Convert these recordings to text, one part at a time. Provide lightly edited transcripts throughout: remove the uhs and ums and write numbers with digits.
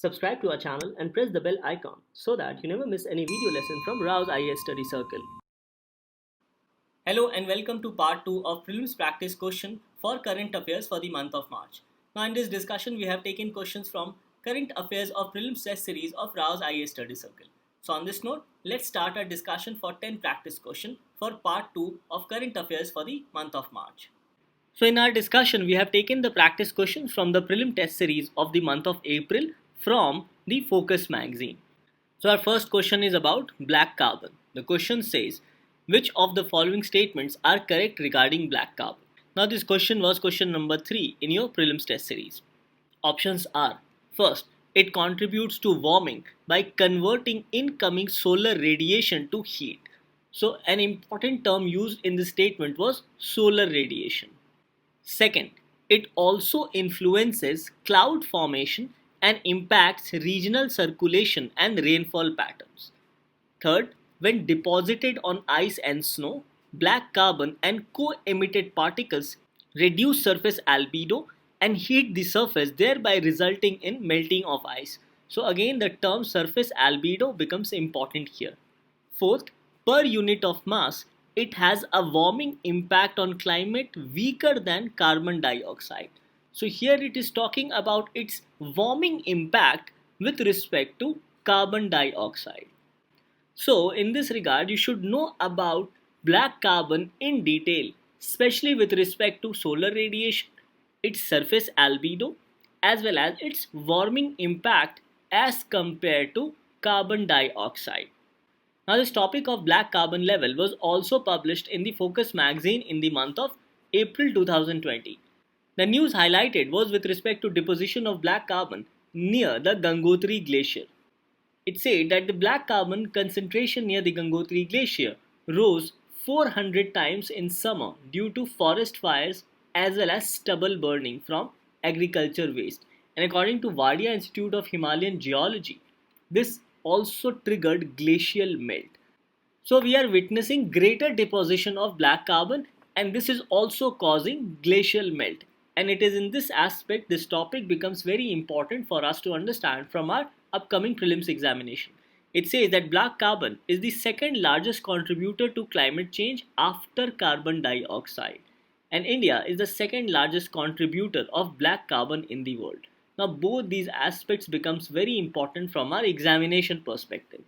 Subscribe to our channel and press the bell icon so that you never miss any video lesson from Raus IAS Study Circle. Hello and welcome to part 2 of Prelims Practice question for current affairs for the month of March. Now in this discussion we have taken questions from current affairs of Prelims test series of Raus IAS Study Circle. So on this note, let's start our discussion for 10 practice question for part 2 of current affairs for the month of March. So in our discussion, we have taken the practice questions from the prelim test series of the month of April from the Focus magazine. So our first question is about black carbon. The question says, which of the following statements are correct regarding black carbon? Now this question was question number 3 in your prelims test series. Options are, first, it contributes to warming by converting incoming solar radiation to heat. So an important term used in this statement was solar radiation. Second, it also influences cloud formation and impacts regional circulation and rainfall patterns. Third, when deposited on ice and snow, black carbon and co-emitted particles reduce surface albedo and heat the surface, thereby resulting in melting of ice. So again, the term surface albedo becomes important here. Fourth, per unit of mass, it has a warming impact on climate weaker than carbon dioxide. So here it is talking about its warming impact with respect to carbon dioxide. So in this regard, you should know about black carbon in detail, especially with respect to solar radiation, its surface albedo, as well as its warming impact as compared to carbon dioxide. Now this topic of black carbon level was also published in the Focus magazine in the month of April 2020. The news highlighted was with respect to deposition of black carbon near the Gangotri glacier. It said that the black carbon concentration near the Gangotri glacier rose 400 times in summer due to forest fires as well as stubble burning from agriculture waste. And according to Wadia Institute of Himalayan Geology, this also triggered glacial melt. So we are witnessing greater deposition of black carbon, and this is also causing glacial melt. And it is in this aspect this topic becomes very important for us to understand from our upcoming prelims examination. It says that black carbon is the second largest contributor to climate change after carbon dioxide, and India is the second largest contributor of black carbon in the world. Now both these aspects becomes very important from our examination perspective.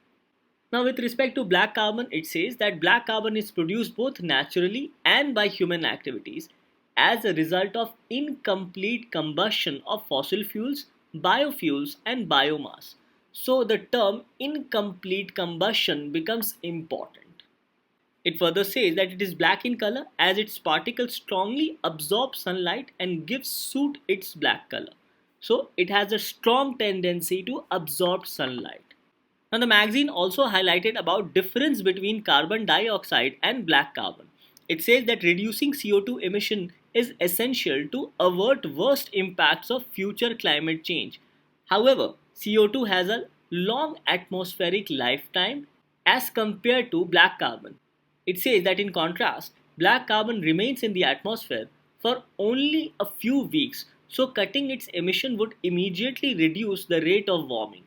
Now with respect to black carbon, it says that black carbon is produced both naturally and by human activities as a result of incomplete combustion of fossil fuels, biofuels and biomass. So the term incomplete combustion becomes important. It further says that it is black in color as its particles strongly absorb sunlight and give soot its black color. So it has a strong tendency to absorb sunlight. Now the magazine also highlighted about difference between carbon dioxide and black carbon. It says that reducing CO2 emission is essential to avert worst impacts of future climate change. However, CO2 has a long atmospheric lifetime as compared to black carbon. It says that in contrast, black carbon remains in the atmosphere for only a few weeks, so cutting its emission would immediately reduce the rate of warming,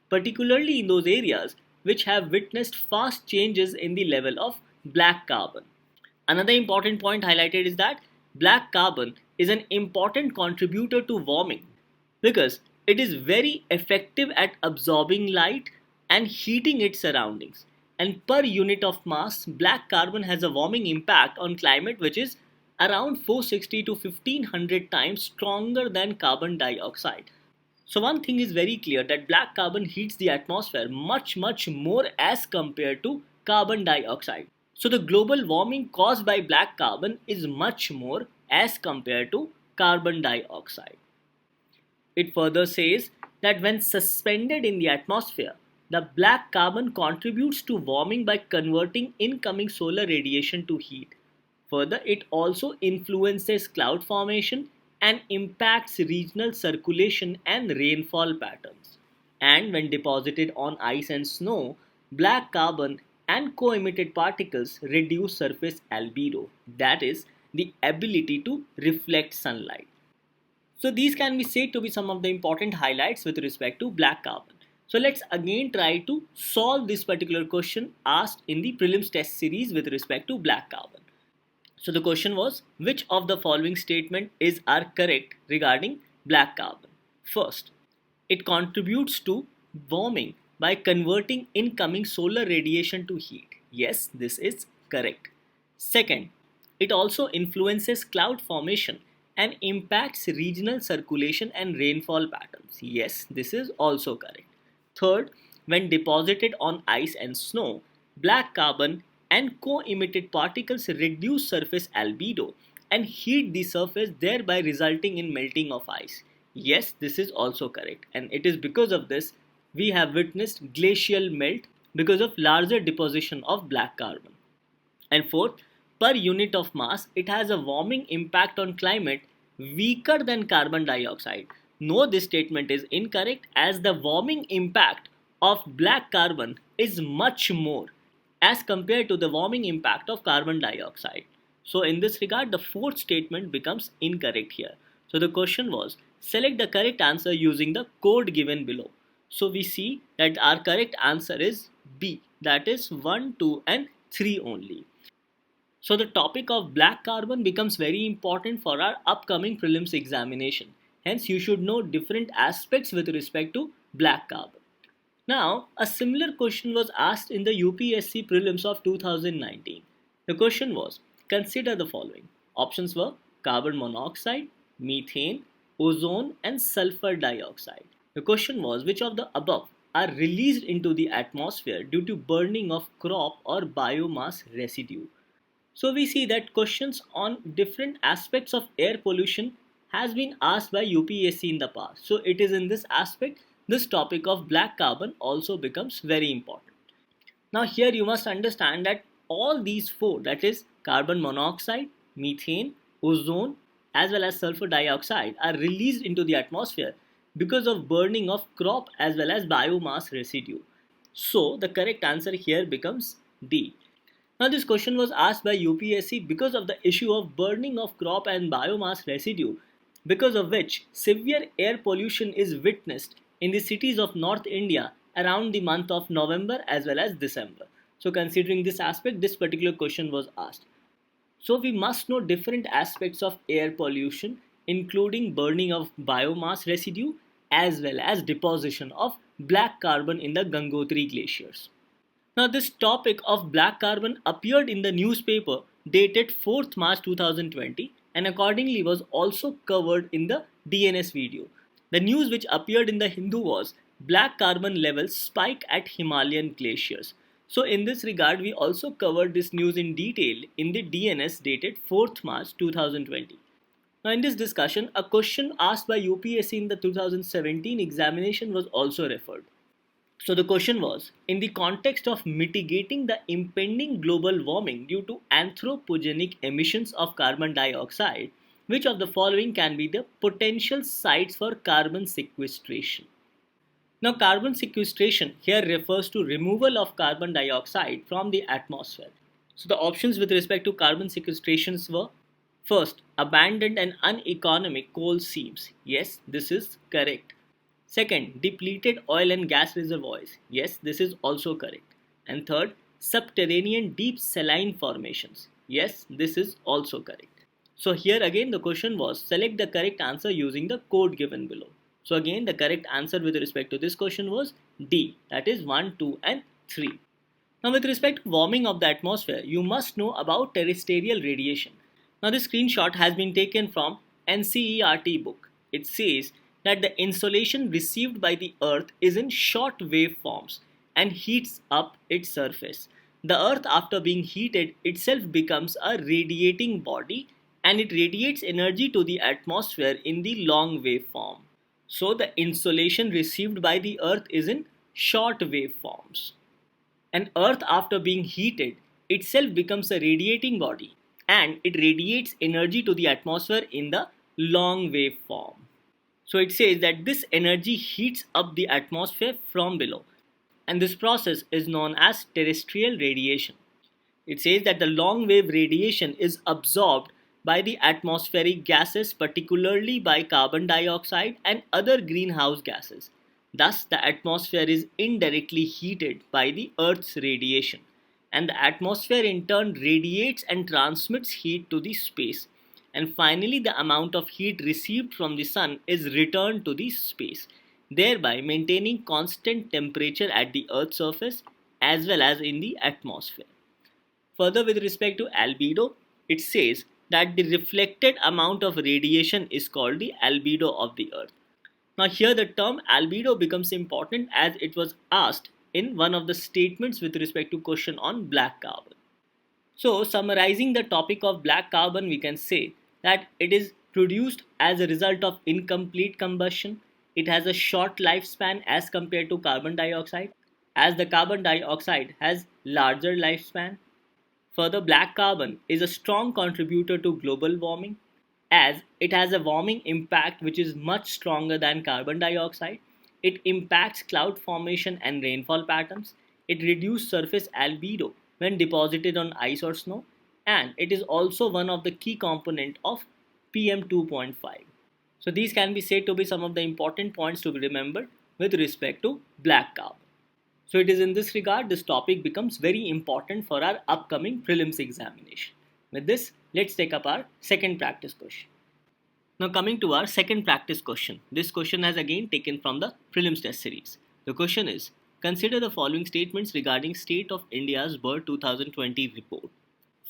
particularly in those areas which have witnessed fast changes in the level of black carbon. Another important point highlighted is that black carbon is an important contributor to warming because it is very effective at absorbing light and heating its surroundings. And per unit of mass, black carbon has a warming impact on climate which is around 460 to 1500 times stronger than carbon dioxide. So one thing is very clear that black carbon heats the atmosphere much more as compared to carbon dioxide. So the global warming caused by black carbon is much more as compared to carbon dioxide. It further says that when suspended in the atmosphere, the black carbon contributes to warming by converting incoming solar radiation to heat. Further, it also influences cloud formation and impacts regional circulation and rainfall patterns. And when deposited on ice and snow, black carbon and co-emitted particles reduce surface albedo, that is, the ability to reflect sunlight. So these can be said to be some of the important highlights with respect to black carbon. So let's again try to solve this particular question asked in the prelims test series with respect to black carbon. So the question was, which of the following statement are correct regarding black carbon? First, it contributes to warming by converting incoming solar radiation to heat. Yes, this is correct. Second, it also influences cloud formation and impacts regional circulation and rainfall patterns. Yes, this is also correct. Third, when deposited on ice and snow, black carbon and co-emitted particles reduce surface albedo and heat the surface, thereby resulting in melting of ice. Yes, this is also correct, and it is because of this we have witnessed glacial melt because of larger deposition of black carbon. And fourth, per unit of mass, it has a warming impact on climate weaker than carbon dioxide. No, this statement is incorrect as the warming impact of black carbon is much more as compared to the warming impact of carbon dioxide. So in this regard, the fourth statement becomes incorrect here. So the question was, select the correct answer using the code given below. So we see that our correct answer is B, that is 1, 2 and 3 only. So the topic of black carbon becomes very important for our upcoming prelims examination. Hence you should know different aspects with respect to black carbon. Now, a similar question was asked in the UPSC Prelims of 2019. The question was, consider the following. Options were carbon monoxide, methane, ozone and sulfur dioxide. The question was, which of the above are released into the atmosphere due to burning of crop or biomass residue? So we see that questions on different aspects of air pollution has been asked by UPSC in the past. So it is in this aspect this topic of black carbon also becomes very important. Now here you must understand that all these four, that is carbon monoxide, methane, ozone as well as sulfur dioxide, are released into the atmosphere because of burning of crop as well as biomass residue. So the correct answer here becomes D. Now this question was asked by UPSC because of the issue of burning of crop and biomass residue, because of which severe air pollution is witnessed in the cities of North India around the month of November as well as December. So considering this aspect, this particular question was asked. So we must know different aspects of air pollution, including burning of biomass residue as well as deposition of black carbon in the Gangotri glaciers. Now, this topic of black carbon appeared in the newspaper dated 4th March 2020 and accordingly was also covered in the DNS video. The news which appeared in the Hindu was black carbon levels spike at Himalayan glaciers. So, in this regard, we also covered this news in detail in the DNS dated 4th March 2020. Now, in this discussion, a question asked by UPSC in the 2017 examination was also referred. So the question was, in the context of mitigating the impending global warming due to anthropogenic emissions of carbon dioxide, which of the following can be the potential sites for carbon sequestration? Now carbon sequestration here refers to removal of carbon dioxide from the atmosphere. So the options with respect to carbon sequestrations were, first, abandoned and uneconomic coal seams. Yes, this is correct. Second, depleted oil and gas reservoirs. Yes, this is also correct. And third, subterranean deep saline formations. Yes, this is also correct. So here again the question was, select the correct answer using the code given below. So again the correct answer with respect to this question was D, that is 1, 2 and 3. Now with respect to warming of the atmosphere, you must know about terrestrial radiation. Now this screenshot has been taken from NCERT book. It says that the insolation received by the earth is in short wave forms and heats up its surface. The earth, after being heated, itself becomes a radiating body and it radiates energy to the atmosphere in the long wave form. So the insolation received by the earth is in short wave forms. And earth, after being heated, itself becomes a radiating body and it radiates energy to the atmosphere in the long wave form. So it says that this energy heats up the atmosphere from below, and this process is known as terrestrial radiation. It says that the long wave radiation is absorbed by the atmospheric gases, particularly by carbon dioxide and other greenhouse gases. Thus, the atmosphere is indirectly heated by the Earth's radiation, and the atmosphere in turn radiates and transmits heat to the space. And finally, the amount of heat received from the sun is returned to the space, thereby maintaining constant temperature at the Earth's surface as well as in the atmosphere. Further, with respect to albedo, it says that the reflected amount of radiation is called the albedo of the Earth. Now, here the term albedo becomes important as it was asked in one of the statements with respect to question on black carbon. So, summarizing the topic of black carbon, we can say that it is produced as a result of incomplete combustion. It has a short lifespan as compared to carbon dioxide, as the carbon dioxide has larger lifespan. Further, black carbon is a strong contributor to global warming as it has a warming impact which is much stronger than carbon dioxide. It impacts cloud formation and rainfall patterns. It reduces surface albedo when deposited on ice or snow, and it is also one of the key component of PM 2.5. So these can be said to be some of the important points to be remembered with respect to black carbon. So it is in this regard this topic becomes very important for our upcoming prelims examination. With this, let's take up our second practice question. Now coming to our second practice question. This question has again taken from the prelims test series. The question is, consider the following statements regarding State of India's Bird 2020 report.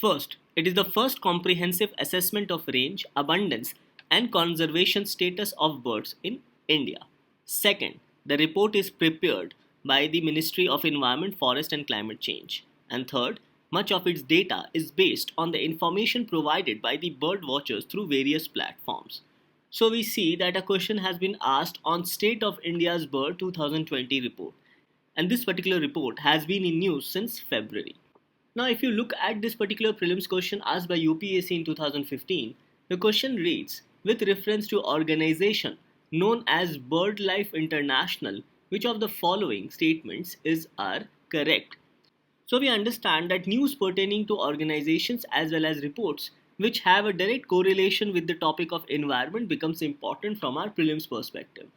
First, it is the first comprehensive assessment of range, abundance and conservation status of birds in India. Second, the report is prepared by the Ministry of Environment, Forest and Climate Change. And third, much of its data is based on the information provided by the bird watchers through various platforms. So we see that a question has been asked on State of India's Bird 2020 report. And this particular report has been in news since February. Now if you look at this particular prelims question asked by UPSC in 2015, the question reads, with reference to organization known as BirdLife International, which of the following statements are correct? So we understand that news pertaining to organizations as well as reports which have a direct correlation with the topic of environment becomes important from our prelims perspective.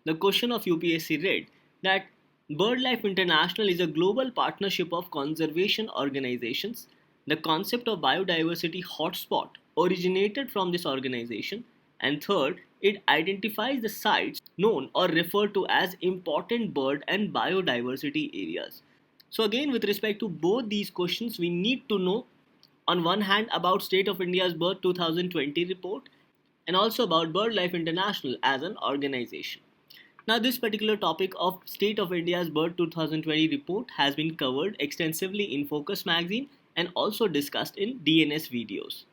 The question of UPSC read that BirdLife International is a global partnership of conservation organizations. The concept of biodiversity hotspot originated from this organization, and third, it identifies the sites known or referred to as important bird and biodiversity areas. So again, with respect to both these questions, we need to know on one hand about State of India's Bird 2020 report and also about BirdLife International as an organization. Now this particular topic of State of India's Bird 2020 report has been covered extensively in Focus magazine and also discussed in DNS videos.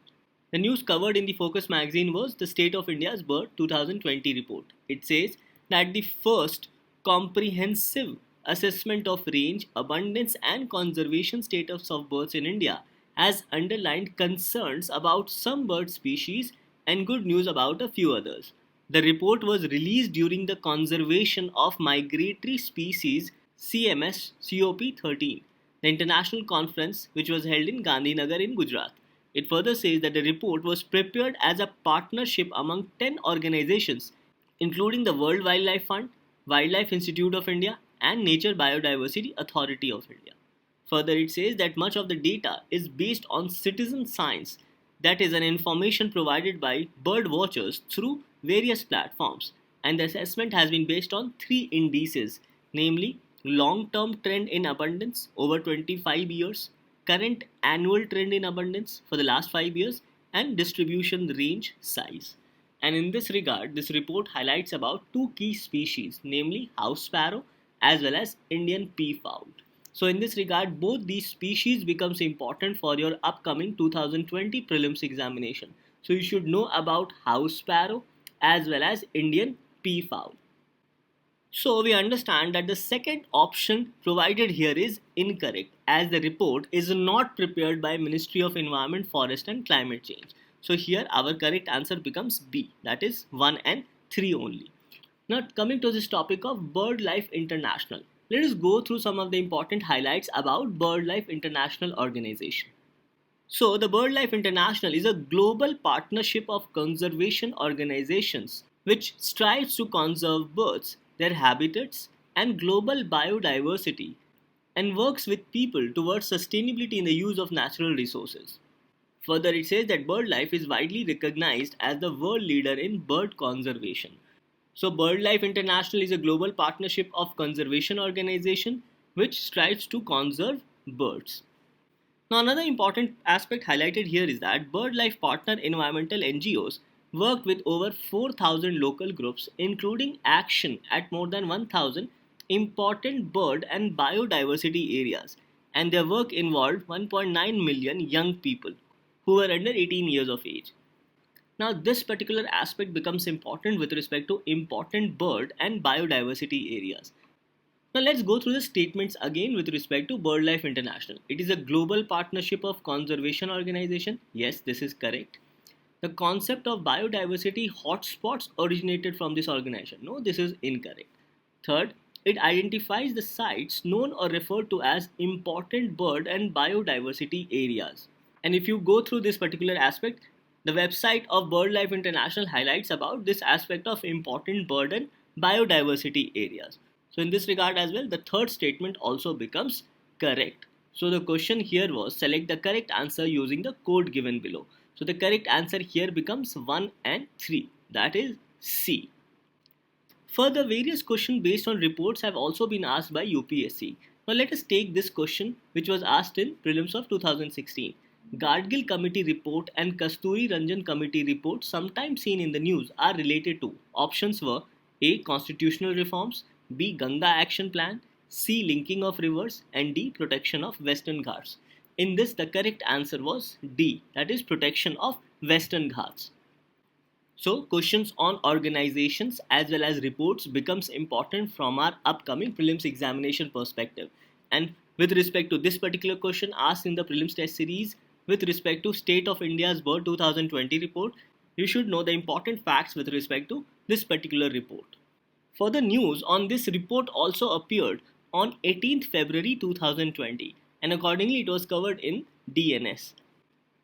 The news covered in the Focus magazine was the State of India's Bird 2020 report. It says that the first comprehensive assessment of range, abundance and conservation status of birds in India has underlined concerns about some bird species and good news about a few others. The report was released during the Conservation of Migratory Species CMS COP13, the international conference which was held in Gandhinagar in Gujarat. It further says that the report was prepared as a partnership among 10 organizations, including the World Wildlife Fund, Wildlife Institute of India, and Nature Biodiversity Authority of India. Further, it says that much of the data is based on citizen science, that is, an information provided by bird watchers through various platforms, and the assessment has been based on 3 indices, namely long-term trend in abundance over 25 years, current annual trend in abundance for the last 5 years, and distribution range size. And in this regard, this report highlights about 2 key species, namely house sparrow as well as Indian peafowl. So in this regard, both these species becomes important for your upcoming 2020 prelims examination. So you should know about house sparrow as well as Indian peafowl. So we understand that the second option provided here is incorrect, as the report is not prepared by Ministry of Environment, Forest and Climate Change. So here our correct answer becomes B, that is 1 and 3 only. Now coming to this topic of BirdLife International, let us go through some of the important highlights about BirdLife International organization. So, the BirdLife International is a global partnership of conservation organizations which strives to conserve birds, their habitats, and global biodiversity, and works with people towards sustainability in the use of natural resources. Further, it says that BirdLife is widely recognized as the world leader in bird conservation. So, BirdLife International is a global partnership of conservation organization which strives to conserve birds. Now, another important aspect highlighted here is that BirdLife partner environmental NGOs worked with over 4,000 local groups, including action at more than 1,000 important bird and biodiversity areas, and their work involved 1.9 million young people who were under 18 years of age. Now, this particular aspect becomes important with respect to important bird and biodiversity areas. Now let's go through the statements again with respect to BirdLife International. It is a global partnership of conservation organization. Yes, this is correct. The concept of biodiversity hotspots originated from this organization. No, this is incorrect. Third, it identifies the sites known or referred to as important bird and biodiversity areas. And if you go through this particular aspect, the website of BirdLife International highlights about this aspect of important bird and biodiversity areas. So in this regard as well, the third statement also becomes correct. So the question here was select the correct answer using the code given below. So the correct answer here becomes 1 and 3. That is C. Further, various questions based on reports have also been asked by UPSC. Now let us take this question which was asked in Prelims of 2016. Gadgil Committee report and Kasturi Ranjan Committee report sometimes seen in the news are related to. Options were A. Constitutional reforms, B. Ganga Action Plan, C. Linking of rivers, and D. Protection of Western Ghats. In this, the correct answer was D, that is protection of Western Ghats. So, questions on organizations as well as reports becomes important from our upcoming prelims examination perspective. And with respect to this particular question asked in the prelims test series, with respect to State of India's Bird 2020 report, you should know the important facts with respect to this particular report. Further news on this report also appeared on 18th February 2020, and accordingly it was covered in DNS.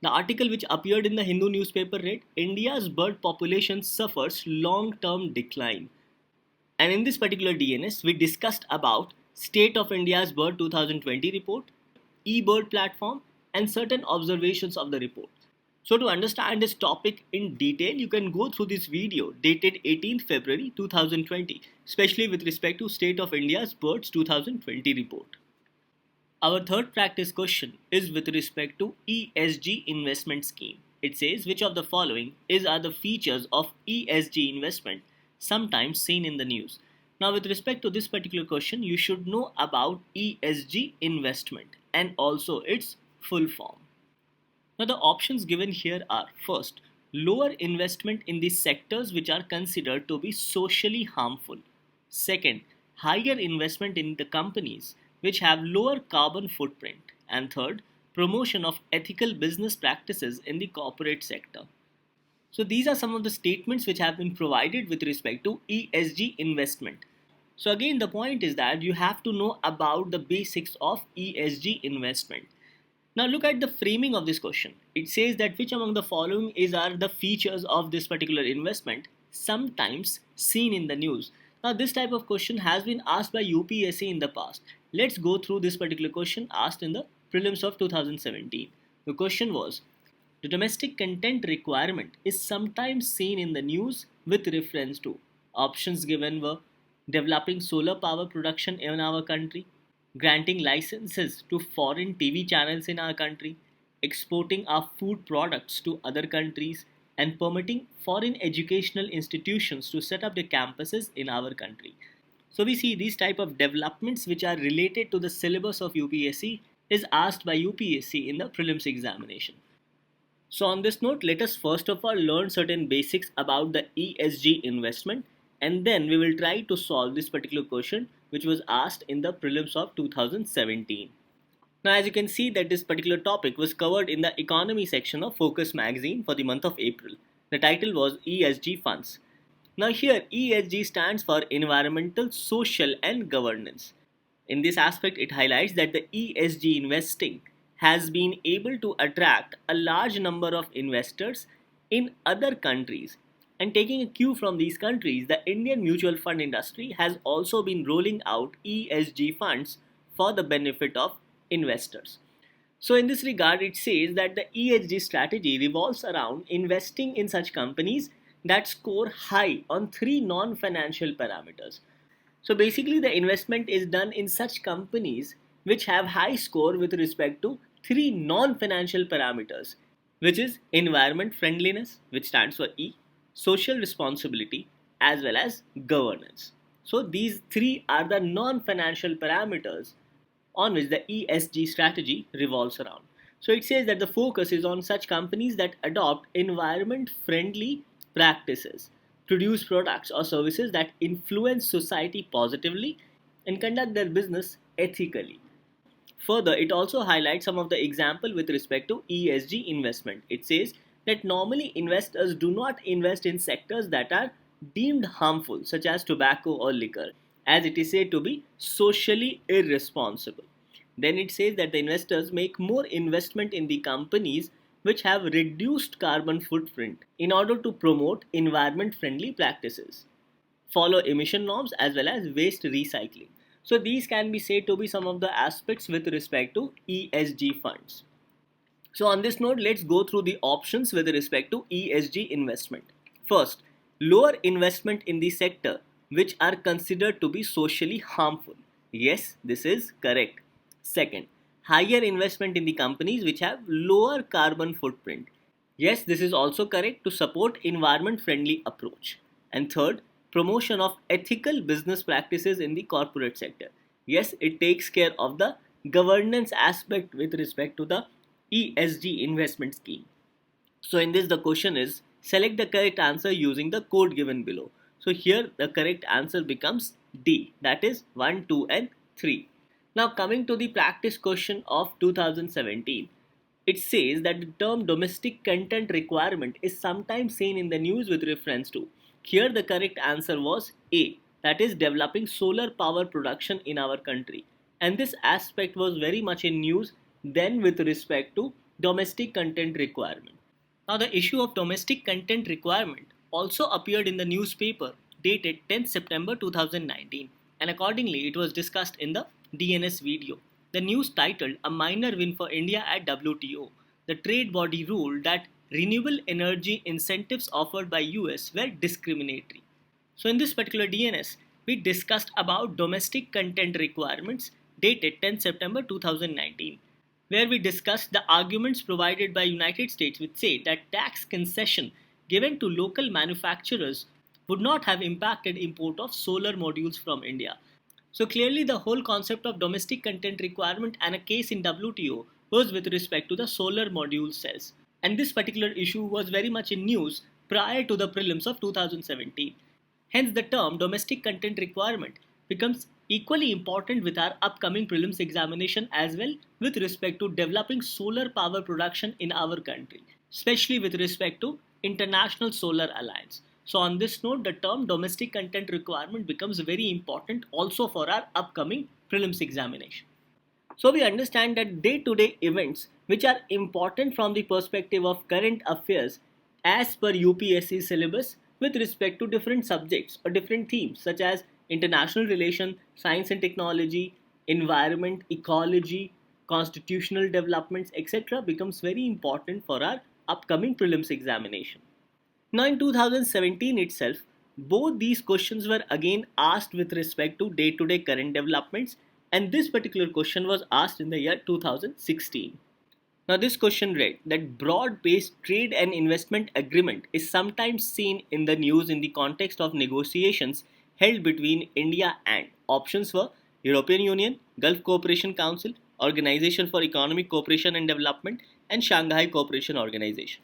The article which appeared in the Hindu newspaper read, India's bird population suffers long-term decline. And in this particular DNS, we discussed about State of India's Bird 2020 report, eBird platform, and certain observations of the report. So to understand this topic in detail, you can go through this video dated 18th February 2020, especially with respect to State of India's Birds 2020 report. Our third practice question is with respect to ESG investment scheme. It says which of the following are the features of ESG investment sometimes seen in the news. Now with respect to this particular question, you should know about ESG investment and also its full form. Now the options given here are first, lower investment in the sectors which are considered to be socially harmful. Second, higher investment in the companies which have lower carbon footprint. And third, promotion of ethical business practices in the corporate sector. So these are some of the statements which have been provided with respect to ESG investment. So again, the point is that you have to know about the basics of ESG investment. Now look at the framing of this question. It says that which among the following are the features of this particular investment sometimes seen in the news. Now this type of question has been asked by UPSC in the past. Let's go through this particular question asked in the prelims of 2017. The question was, the domestic content requirement is sometimes seen in the news with reference to. Options given were developing solar power production in our country, granting licenses to foreign TV channels in our country, exporting our food products to other countries, and permitting foreign educational institutions to set up their campuses in our country. So we see these type of developments which are related to the syllabus of UPSC is asked by UPSC in the prelims examination. So on this note, let us first of all learn certain basics about the ESG investment, and then we will try to solve this particular question which was asked in the prelims of 2017. Now as you can see that this particular topic was covered in the economy section of Focus magazine for the month of April. The title was ESG funds. Now here ESG stands for environmental, social and governance. In this aspect it highlights that the ESG investing has been able to attract a large number of investors in other countries. And taking a cue from these countries, the Indian mutual fund industry has also been rolling out ESG funds for the benefit of investors. So, in this regard, it says that the ESG strategy revolves around investing in such companies that score high on three non financial parameters. So, basically, the investment is done in such companies which have high score with respect to three non financial parameters, which is environment friendliness, which stands for E, social responsibility, as well as governance. So, these three are the non financial parameters on which the ESG strategy revolves around. So it says that the focus is on such companies that adopt environment friendly practices, produce products or services that influence society positively, and conduct their business ethically. Further, it also highlights some of the example with respect to ESG investment. It says that normally investors do not invest in sectors that are deemed harmful, such as tobacco or liquor, as it is said to be socially irresponsible. Then it says that the investors make more investment in the companies which have reduced carbon footprint in order to promote environment friendly practices, follow emission norms, as well as waste recycling. So these can be said to be some of the aspects with respect to ESG funds. So on this note, let's go through the options with respect to ESG investment. First, lower investment in the sector which are considered to be socially harmful. Yes, this is correct. Second, higher investment in the companies which have lower carbon footprint. Yes, this is also correct, to support environment friendly approach. And third, promotion of ethical business practices in the corporate sector. Yes, it takes care of the governance aspect with respect to the ESG investment scheme. So in this the question is select the correct answer using the code given below. So here the correct answer becomes D, that is 1, 2 and 3. Now coming to the practice question of 2017. It says that the term domestic content requirement is sometimes seen in the news with reference to. Here the correct answer was A, that is developing solar power production in our country. And this aspect was very much in news then with respect to domestic content requirement. Now the issue of domestic content requirement also appeared in the newspaper dated 10th September 2019, and accordingly it was discussed in the DNS video. The news titled "A Minor Win for India at WTO." The trade body ruled that renewable energy incentives offered by US were discriminatory. So in this particular DNS, we discussed about domestic content requirements dated 10 September 2019, where we discussed the arguments provided by United States which say that tax concession given to local manufacturers would not have impacted import of solar modules from India. So clearly the whole concept of domestic content requirement and a case in WTO was with respect to the solar module cells. And this particular issue was very much in news prior to the prelims of 2017. Hence the term domestic content requirement becomes equally important with our upcoming prelims examination as well with respect to developing solar power production in our country, especially with respect to International Solar Alliance. So on this note, the term domestic content requirement becomes very important also for our upcoming prelims examination. So we understand that day-to-day events which are important from the perspective of current affairs as per UPSC syllabus with respect to different subjects or different themes such as international relation, science and technology, environment, ecology, constitutional developments, etc. becomes very important for our upcoming prelims examination. Now in 2017 itself, both these questions were again asked with respect to day-to-day current developments, and this particular question was asked in the year 2016. Now this question read that broad-based trade and investment agreement is sometimes seen in the news in the context of negotiations held between India and options were European Union, Gulf Cooperation Council, Organization for Economic Cooperation and Development, and Shanghai Cooperation Organization.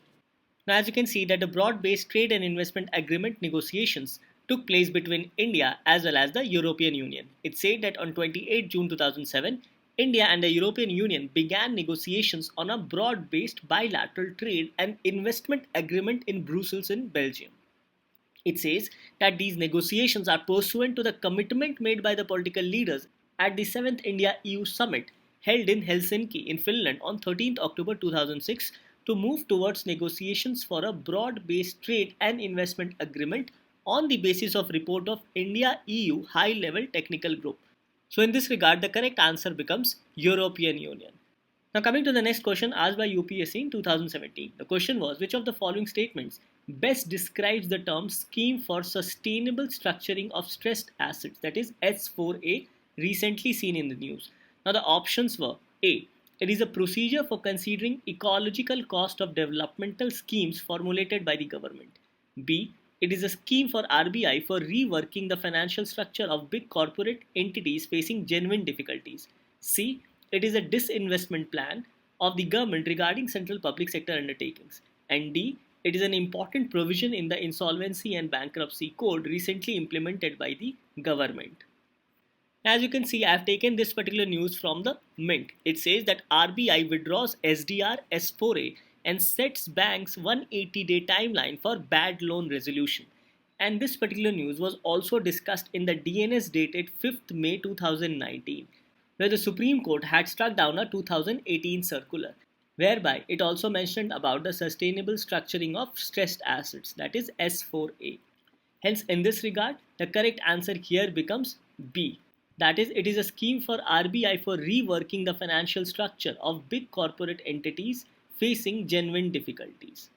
Now, as you can see that the broad-based trade and investment agreement negotiations took place between India as well as the European Union. It said that on 28 June 2007, India and the European Union began negotiations on a broad-based bilateral trade and investment agreement in Brussels in Belgium. It says that these negotiations are pursuant to the commitment made by the political leaders at the 7th India EU Summit held in Helsinki in Finland on 13th October 2006 to move towards negotiations for a broad-based trade and investment agreement on the basis of report of India-EU high-level technical group. So in this regard, the correct answer becomes European Union. Now coming to the next question asked by UPSC in 2017. The question was, which of the following statements best describes the term scheme for sustainable structuring of stressed assets, that is S4A, recently seen in the news. Now the options were A. It is a procedure for considering ecological cost of developmental schemes formulated by the government. B. It is a scheme for RBI for reworking the financial structure of big corporate entities facing genuine difficulties. C. It is a disinvestment plan of the government regarding central public sector undertakings. And D. It is an important provision in the Insolvency and Bankruptcy Code recently implemented by the government. As you can see, I have taken this particular news from the Mint. It says that RBI withdraws SDR S4A and sets banks 180-day timeline for bad loan resolution. And this particular news was also discussed in the DNS dated 5th May 2019, where the Supreme Court had struck down a 2018 circular, whereby it also mentioned about the sustainable structuring of stressed assets, that is S4A. Hence, in this regard, the correct answer here becomes B. That is, it is a scheme for RBI for reworking the financial structure of big corporate entities facing genuine difficulties.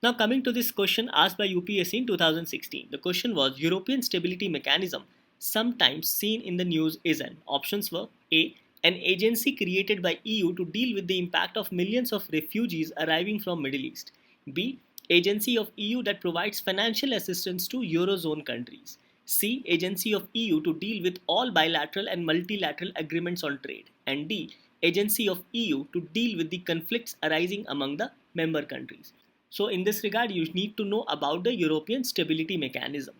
Now coming to this question asked by UPSC in 2016. The question was, European Stability Mechanism, sometimes seen in the news, is an. Options were A. An agency created by EU to deal with the impact of millions of refugees arriving from Middle East. B. Agency of EU that provides financial assistance to Eurozone countries. C. Agency of EU to deal with all bilateral and multilateral agreements on trade. And D. Agency of EU to deal with the conflicts arising among the member countries. So in this regard, you need to know about the European Stability Mechanism.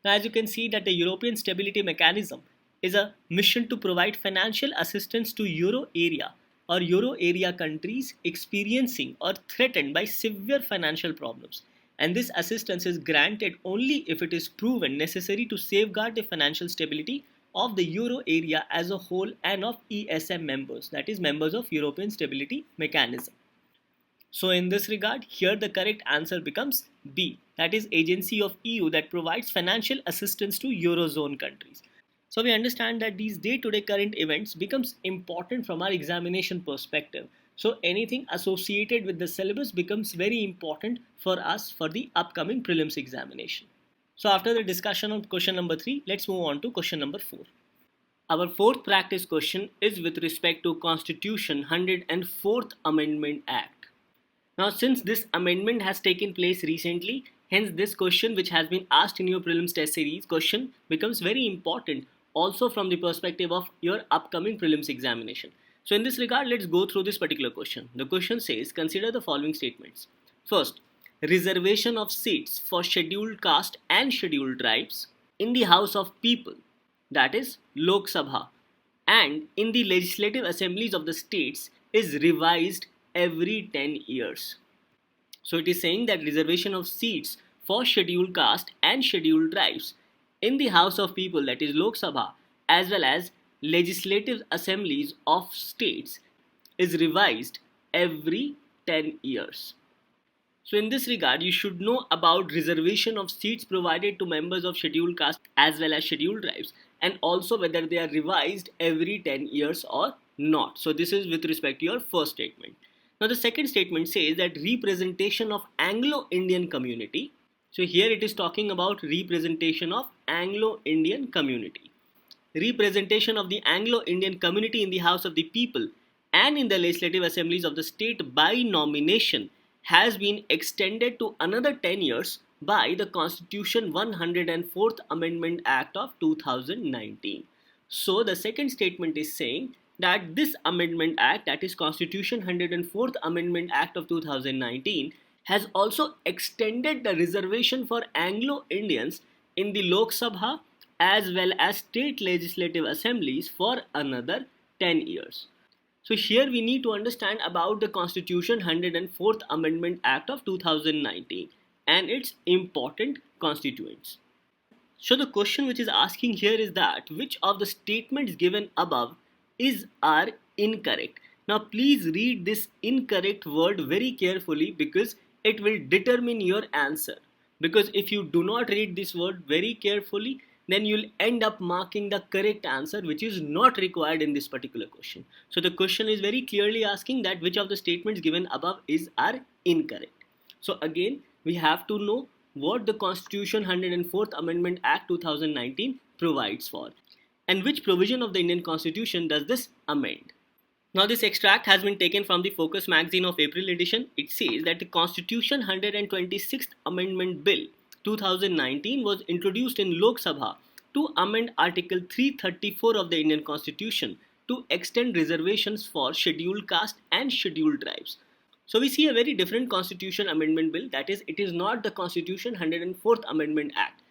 Now as you can see that the European Stability Mechanism is a mission to provide financial assistance to Euro area or Euro area countries experiencing or threatened by severe financial problems. And this assistance is granted only if it is proven necessary to safeguard the financial stability of the Euro area as a whole and of ESM members, that is members of European Stability Mechanism. So in this regard, here the correct answer becomes B, that is Agency of EU that provides financial assistance to Eurozone countries. So we understand that these day-to-day current events becomes important from our examination perspective. So anything associated with the syllabus becomes very important for us for the upcoming prelims examination. So after the discussion on question number 3, let's move on to question number 4. Our fourth practice question is with respect to Constitution 104th Amendment Act. Now since this amendment has taken place recently, hence this question which has been asked in your prelims test series question becomes very important also from the perspective of your upcoming prelims examination. So in this regard, let's go through this particular question. The question says, consider the following statements. First, reservation of seats for scheduled caste and scheduled tribes in the House of People, that is Lok Sabha, and in the legislative assemblies of the states is revised every 10 years. So it is saying that reservation of seats for scheduled caste and scheduled tribes in the House of People, that is Lok Sabha, as well as legislative assemblies of states is revised every 10 years. So in this regard, you should know about reservation of seats provided to members of scheduled caste as well as scheduled tribes, and also whether they are revised every 10 years or not. So this is with respect to your first statement. Now the second statement says that representation of Anglo-Indian community. So here it is talking about representation of Anglo-Indian community. Representation of the Anglo-Indian community in the House of the People and in the legislative assemblies of the state by nomination has been extended to another 10 years by the Constitution 104th Amendment Act of 2019. So the second statement is saying that this Amendment Act, that is Constitution 104th Amendment Act of 2019, has also extended the reservation for Anglo-Indians in the Lok Sabha as well as state legislative assemblies for another 10 years. So here we need to understand about the Constitution 104th Amendment Act of 2019 and its important constituents. So the question which is asking here is that which of the statements given above are incorrect. Now please read this incorrect word very carefully because it will determine your answer. Because if you do not read this word very carefully, then you'll end up marking the correct answer, which is not required in this particular question. So the question is very clearly asking that which of the statements given above are incorrect. So again, we have to know what the Constitution 104th Amendment Act 2019 provides for, and which provision of the Indian Constitution does this amend. Now this extract has been taken from the Focus magazine of April edition. It says that the Constitution 126th Amendment Bill 2019 was introduced in Lok Sabha to amend Article 334 of the Indian Constitution to extend reservations for scheduled caste and scheduled tribes. So we see a very different Constitution Amendment Bill, that is, it is not the Constitution 104th Amendment Act.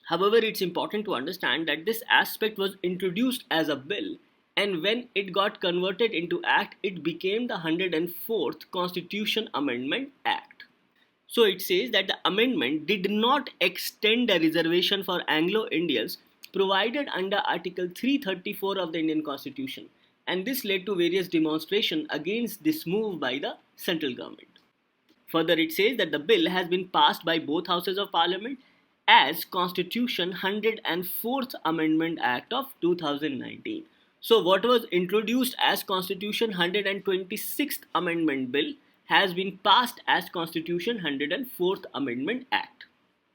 However, it's important to understand that this aspect was introduced as a bill, and when it got converted into act, it became the 104th Constitution Amendment Act. So it says that the amendment did not extend the reservation for Anglo-Indians provided under Article 334 of the Indian Constitution, and this led to various demonstrations against this move by the central government. Further, it says that the bill has been passed by both houses of parliament as Constitution 104th Amendment Act of 2019. So what was introduced as Constitution 126th Amendment Bill has been passed as Constitution 104th Amendment Act.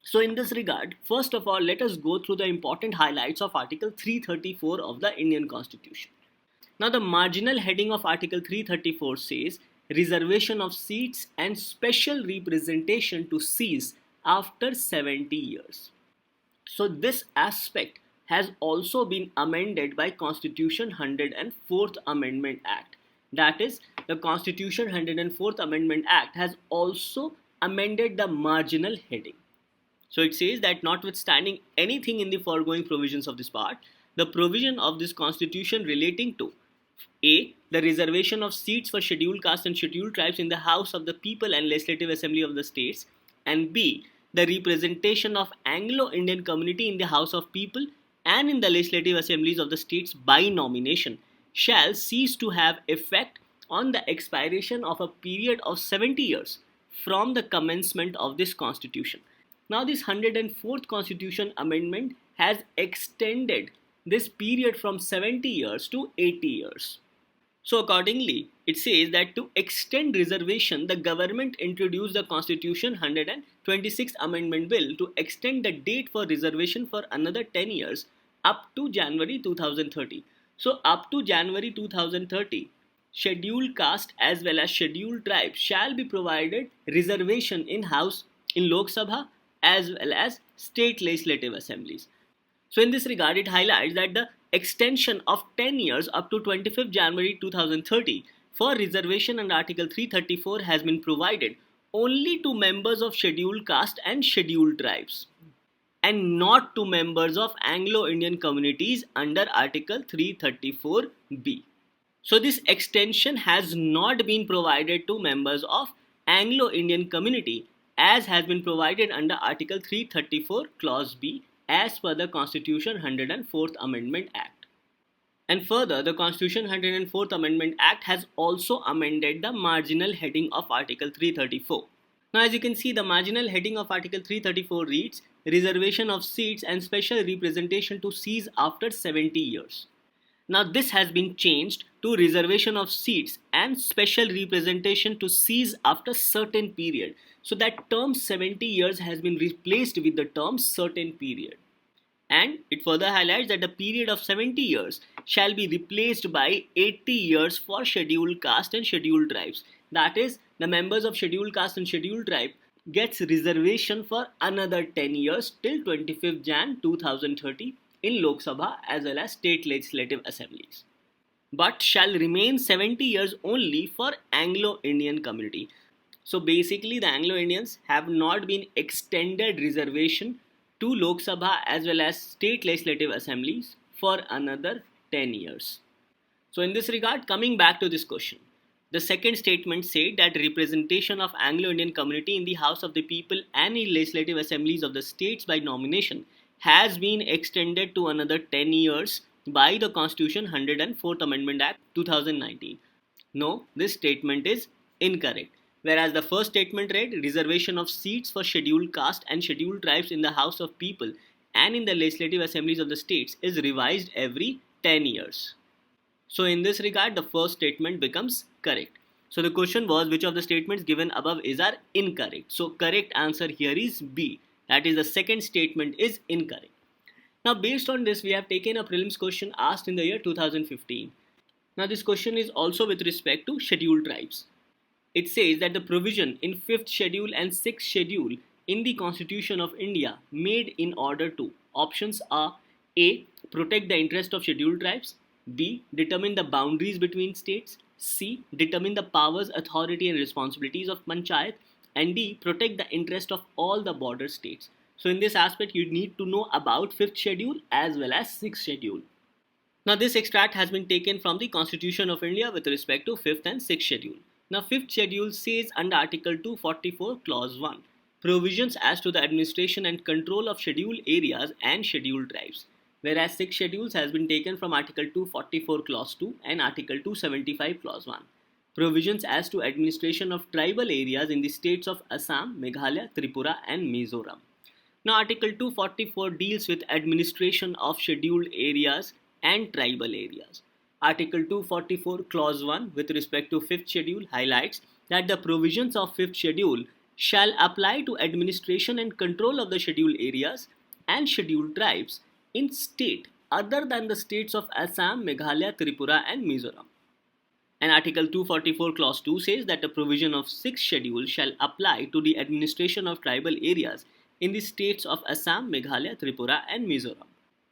So in this regard, first of all, let us go through the important highlights of Article 334 of the Indian Constitution. Now the marginal heading of Article 334 says reservation of seats and special representation to cease after 70 years. So this aspect has also been amended by Constitution 104th Amendment Act. That is, the Constitution 104th Amendment Act has also amended the marginal heading. So it says that notwithstanding anything in the foregoing provisions of this part, the provision of this Constitution relating to A. The reservation of seats for scheduled castes and scheduled tribes in the House of the People and Legislative Assembly of the States, and B. The representation of Anglo-Indian community in the House of People and in the legislative assemblies of the states by nomination shall cease to have effect on the expiration of a period of 70 years from the commencement of this Constitution. Now this 104th Constitution Amendment has extended this period from 70 years to 80 years. So accordingly, it says that to extend reservation, the government introduced the Constitution 126th Amendment Bill to extend the date for reservation for another 10 years up to January 2030. So up to January 2030, scheduled caste as well as scheduled tribes shall be provided reservation in Lok Sabha as well as state legislative assemblies. So in this regard, it highlights that the extension of 10 years up to 25th January 2030 for reservation under Article 334 has been provided only to members of scheduled caste and scheduled tribes, and not to members of Anglo-Indian communities under Article 334B. So this extension has not been provided to members of Anglo-Indian community as has been provided under Article 334 Clause B as per the Constitution 104th Amendment Act. And further, the Constitution 104th Amendment Act has also amended the marginal heading of Article 334. Now as you can see, the marginal heading of Article 334 reads, reservation of seats and special representation to cease after 70 years. Now this has been changed to reservation of seats and special representation to cease after certain period. So that term 70 years has been replaced with the term certain period. And it further highlights that the period of 70 years shall be replaced by 80 years for scheduled caste and scheduled tribes. That is, the members of scheduled caste and scheduled tribe gets reservation for another 10 years till 25th Jan 2030 in Lok Sabha as well as state legislative assemblies, but shall remain 70 years only for Anglo-Indian community. So basically the Anglo-Indians have not been extended reservation to Lok Sabha as well as state legislative assemblies for another 10 years. So in this regard, coming back to this question, the second statement said that representation of Anglo-Indian community in the House of the People and in legislative assemblies of the states by nomination has been extended to another 10 years by the Constitution 104th Amendment Act 2019. No, this statement is incorrect. Whereas the first statement read, reservation of seats for scheduled caste and scheduled tribes in the House of People and in the legislative assemblies of the states is revised every 10 years. So in this regard, the first statement becomes correct. So the question was, which of the statements given above are incorrect? So correct answer here is B. That is, the second statement is incorrect. Now based on this, we have taken a prelims question asked in the year 2015. Now this question is also with respect to scheduled tribes. It says that the provision in 5th schedule and 6th schedule in the Constitution of India made in order to, options are A. Protect the interest of scheduled tribes, B. Determine the boundaries between states, C. Determine the powers, authority and responsibilities of panchayat, and D. Protect the interest of all the border states. So in this aspect, you need to know about 5th schedule as well as 6th schedule. Now this extract has been taken from the Constitution of India with respect to 5th and 6th schedule. Now 5th schedule says under Article 244 Clause 1, provisions as to the administration and control of scheduled areas and scheduled tribes. Whereas 6th schedules has been taken from Article 244 Clause 2 and Article 275 Clause 1. Provisions as to administration of tribal areas in the states of Assam, Meghalaya, Tripura and Mizoram. Now Article 244 deals with administration of scheduled areas and tribal areas. Article 244 Clause 1 with respect to 5th schedule highlights that the provisions of 5th schedule shall apply to administration and control of the scheduled areas and scheduled tribes in state other than the states of Assam, Meghalaya, Tripura and Mizoram. And Article 244 Clause 2 says that the provision of 6th schedule shall apply to the administration of tribal areas in the states of Assam, Meghalaya, Tripura and Mizoram.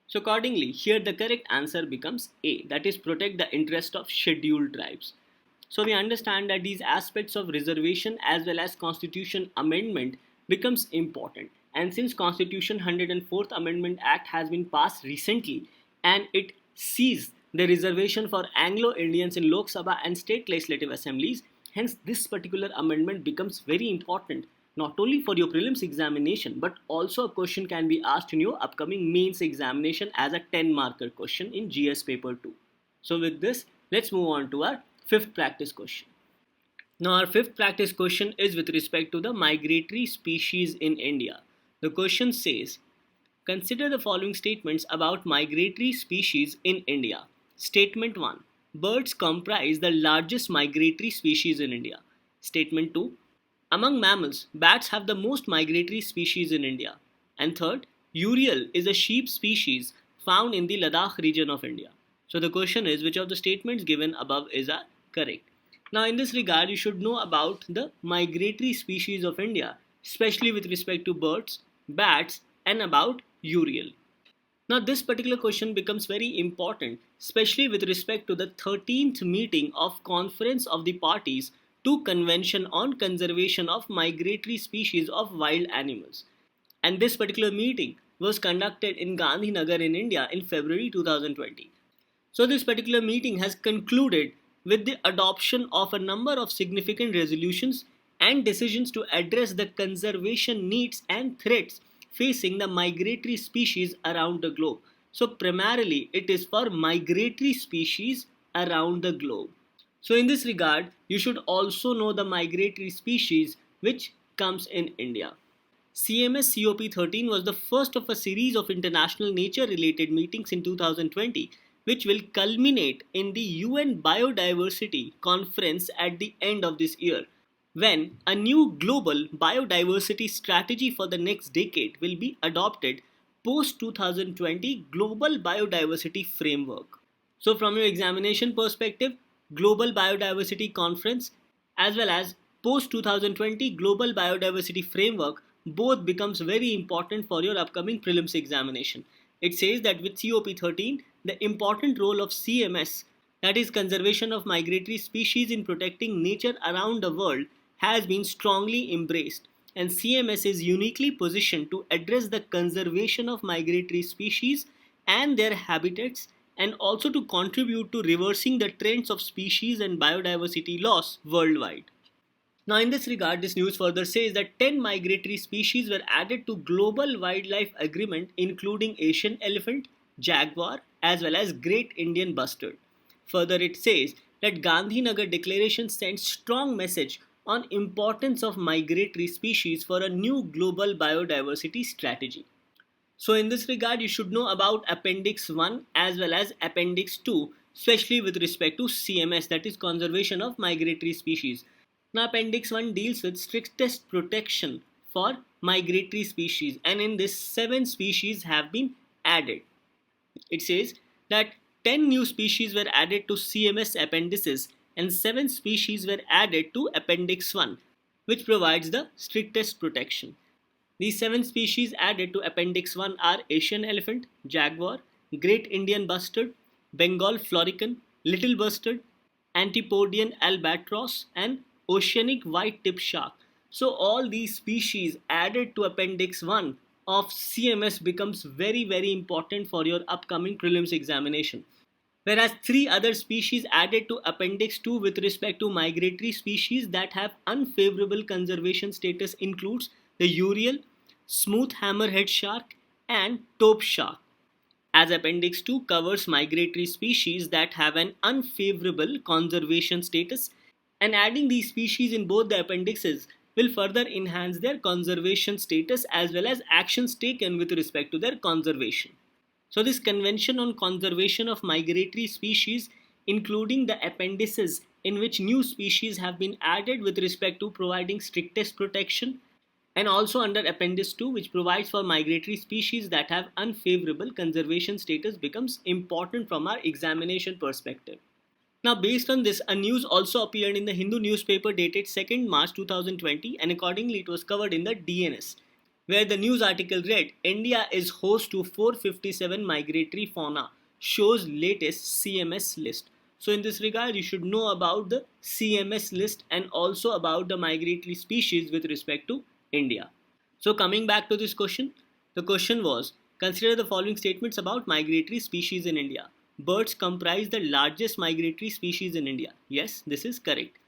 So accordingly, here the correct answer becomes A, that is protect the interest of scheduled tribes. So we understand that these aspects of reservation as well as constitution amendment becomes important. And since Constitution 104th Amendment Act has been passed recently and it sees the reservation for Anglo-Indians in Lok Sabha and state legislative assemblies, hence this particular amendment becomes very important not only for your prelims examination, but also a question can be asked in your upcoming mains examination as a 10-marker question in GS paper 2. So with this, let's move on to our 5th practice question. Now our 5th practice question is with respect to the migratory species in India. The question says, consider the following statements about migratory species in India. Statement 1. Birds comprise the largest migratory species in India. Statement 2. Among mammals, bats have the most migratory species in India. And third, Urial is a sheep species found in the Ladakh region of India. So the question is, which of the statements given above is correct? Now in this regard, you should know about the migratory species of India, especially with respect to birds, bats and about Urial. Now this particular question becomes very important, especially with respect to the 13th meeting of Conference of the Parties to Convention on Conservation of Migratory Species of Wild Animals. And this particular meeting was conducted in Gandhinagar in India in February 2020. So this particular meeting has concluded with the adoption of a number of significant resolutions and decisions to address the conservation needs and threats facing the migratory species around the globe. So primarily it is for migratory species around the globe. So in this regard, you should also know the migratory species which comes in India. CMS COP13 was the first of a series of international nature-related meetings in 2020, which will culminate in the UN Biodiversity Conference at the end of this year, when a new global biodiversity strategy for the next decade will be adopted post-2020 Global Biodiversity Framework. So from your examination perspective, Global Biodiversity Conference as well as post-2020 Global Biodiversity Framework both becomes very important for your upcoming prelims examination. It says that with COP13, the important role of CMS, that is conservation of migratory species in protecting nature around the world, has been strongly embraced, and CMS is uniquely positioned to address the conservation of migratory species and their habitats, and also to contribute to reversing the trends of species and biodiversity loss worldwide. Now in this regard, this news further says that 10 migratory species were added to Global Wildlife Agreement, including Asian elephant, jaguar, as well as Great Indian Bustard. Further, it says that Gandhinagar Declaration sends strong message on importance of migratory species for a new global biodiversity strategy. So in this regard, you should know about Appendix 1 as well as Appendix 2, especially with respect to CMS, that is Conservation of Migratory Species. Now Appendix 1 deals with strictest protection for migratory species, and in this 7 species have been added. It says that 10 new species were added to CMS appendices and 7 species were added to Appendix 1, which provides the strictest protection. These 7 species added to Appendix 1 are Asian elephant, jaguar, Great Indian bustard, Bengal florican, little bustard, Antipodian albatross, and oceanic white-tip shark. So all these species added to Appendix 1 of CMS becomes very important for your upcoming prelims examination. Whereas 3 other species added to Appendix 2 with respect to migratory species that have unfavorable conservation status includes the urial, smooth hammerhead shark, and taupe shark. As Appendix 2 covers migratory species that have an unfavorable conservation status, and adding these species in both the appendixes will further enhance their conservation status as well as actions taken with respect to their conservation. So this Convention on Conservation of Migratory Species, including the appendices in which new species have been added with respect to providing strictest protection, and also under Appendix 2 which provides for migratory species that have unfavorable conservation status, becomes important from our examination perspective. Now based on this, a news also appeared in the Hindu newspaper dated 2nd March 2020, and accordingly it was covered in the DNS, where the news article read, India is host to 457 migratory fauna, shows latest CMS list. So in this regard, you should know about the CMS list and also about the migratory species with respect to India. So coming back to this question, the question was, consider the following statements about migratory species in India. Birds comprise the largest migratory species in India. Yes, this is correct.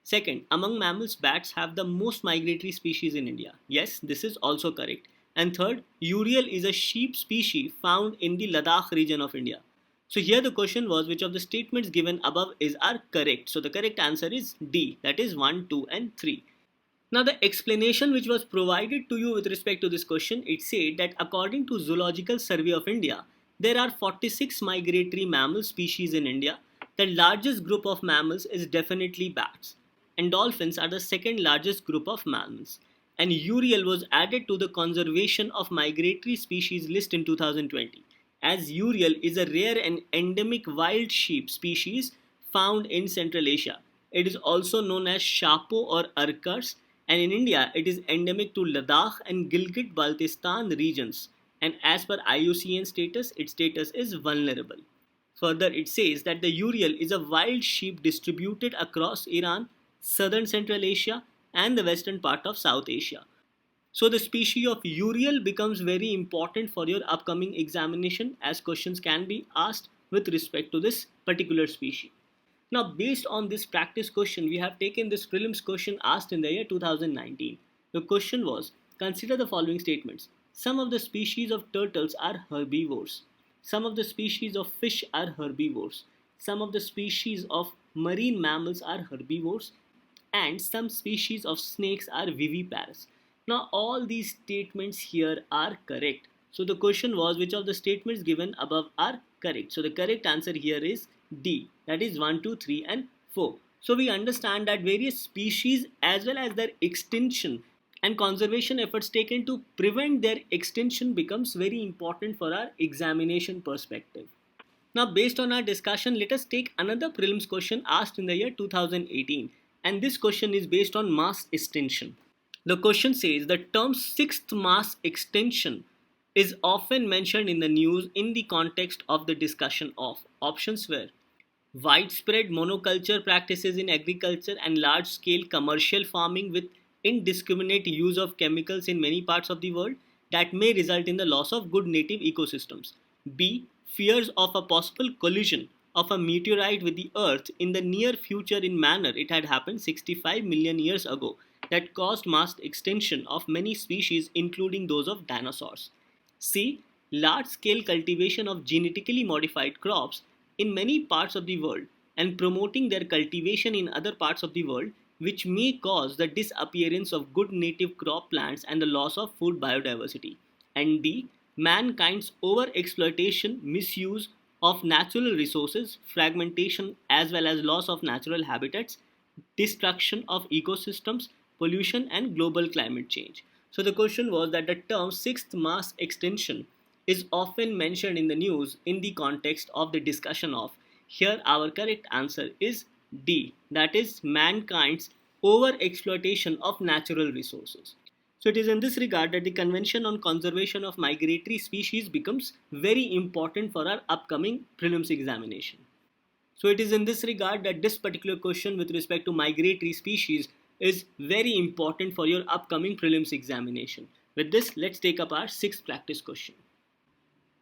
Second, among mammals, bats have the most migratory species in India. Yes, this is also correct. And third, urial is a sheep species found in the Ladakh region of India. So here the question was, which of the statements given above are correct? So the correct answer is D, that is 1, 2 and 3. Now the explanation which was provided to you with respect to this question, it said that according to Zoological Survey of India, there are 46 migratory mammal species in India. The largest group of mammals is definitely bats, and dolphins are the second largest group of mammals. And urial was added to the conservation of migratory species list in 2020, as urial is a rare and endemic wild sheep species found in Central Asia. It is also known as Shapo or Arcars, and in India it is endemic to Ladakh and Gilgit-Baltistan regions, and as per IUCN status, its status is vulnerable. Further, it says that the urial is a wild sheep distributed across Iran, southern Central Asia and the western part of South Asia. So the species of urial becomes very important for your upcoming examination, as questions can be asked with respect to this particular species. Now based on this practice question, we have taken this prelims question asked in the year 2019. The question was, consider the following statements. Some of the species of turtles are herbivores. Some of the species of fish are herbivores. Some of the species of marine mammals are herbivores. And some species of snakes are viviparous. Now all these statements here are correct. So the question was, which of the statements given above are correct? So the correct answer here is D, that is 1, 2, 3 and 4. So we understand that various species as well as their extinction and conservation efforts taken to prevent their extinction becomes very important for our examination perspective. Now based on our discussion, let us take another prelims question asked in the year 2018, and this question is based on mass extinction. The question says the term sixth mass extinction is often mentioned in the news in the context of the discussion of options were widespread monoculture practices in agriculture and large-scale commercial farming with indiscriminate use of chemicals in many parts of the world that may result in the loss of good native ecosystems. B. Fears of a possible collision of a meteorite with the earth in the near future in manner it had happened 65 million years ago that caused mass extinction of many species including those of dinosaurs. C. large-scale cultivation of genetically modified crops in many parts of the world and promoting their cultivation in other parts of the world, which may cause the disappearance of good native crop plants and the loss of food biodiversity. And D. Mankind's overexploitation, misuse of natural resources, fragmentation as well as loss of natural habitats, destruction of ecosystems, pollution, and global climate change. So, the question was that the term sixth mass extinction is often mentioned in the news in the context of the discussion of. Here, our correct answer is D, that is, mankind's over exploitation of natural resources. So, it is in this regard that the Convention on Conservation of Migratory Species becomes very important for our upcoming prelims examination. So it is in this regard that this particular question with respect to migratory species is very important for your upcoming prelims examination. With this, let's take up our sixth practice question.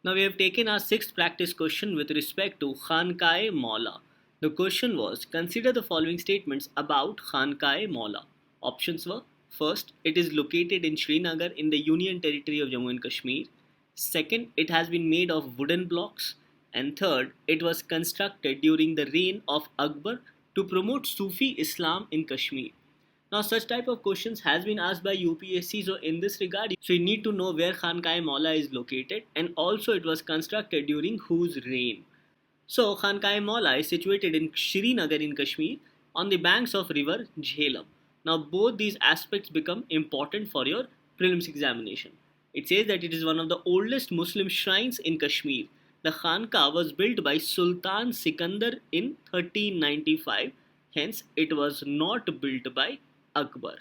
Now we have taken our sixth practice question with respect to Khanqah-e-Moula. The question was, consider the following statements about Khanqah-e-Moula. Options were, first, it is located in Srinagar in the Union Territory of Jammu and Kashmir. Second, it has been made of wooden blocks. And third, it was constructed during the reign of Akbar to promote Sufi Islam in Kashmir. Now, such type of questions has been asked by UPSC. So, in this regard, so you need to know where Khanqah-e-Moula is located, and also it was constructed during whose reign. So, Khanqah-e-Moula is situated in Srinagar in Kashmir on the banks of river Jhelum. Now, both these aspects become important for your prelims examination. It says that it is one of the oldest Muslim shrines in Kashmir. The Khanqah was built by Sultan Sikandar in 1395, hence it was not built by Akbar.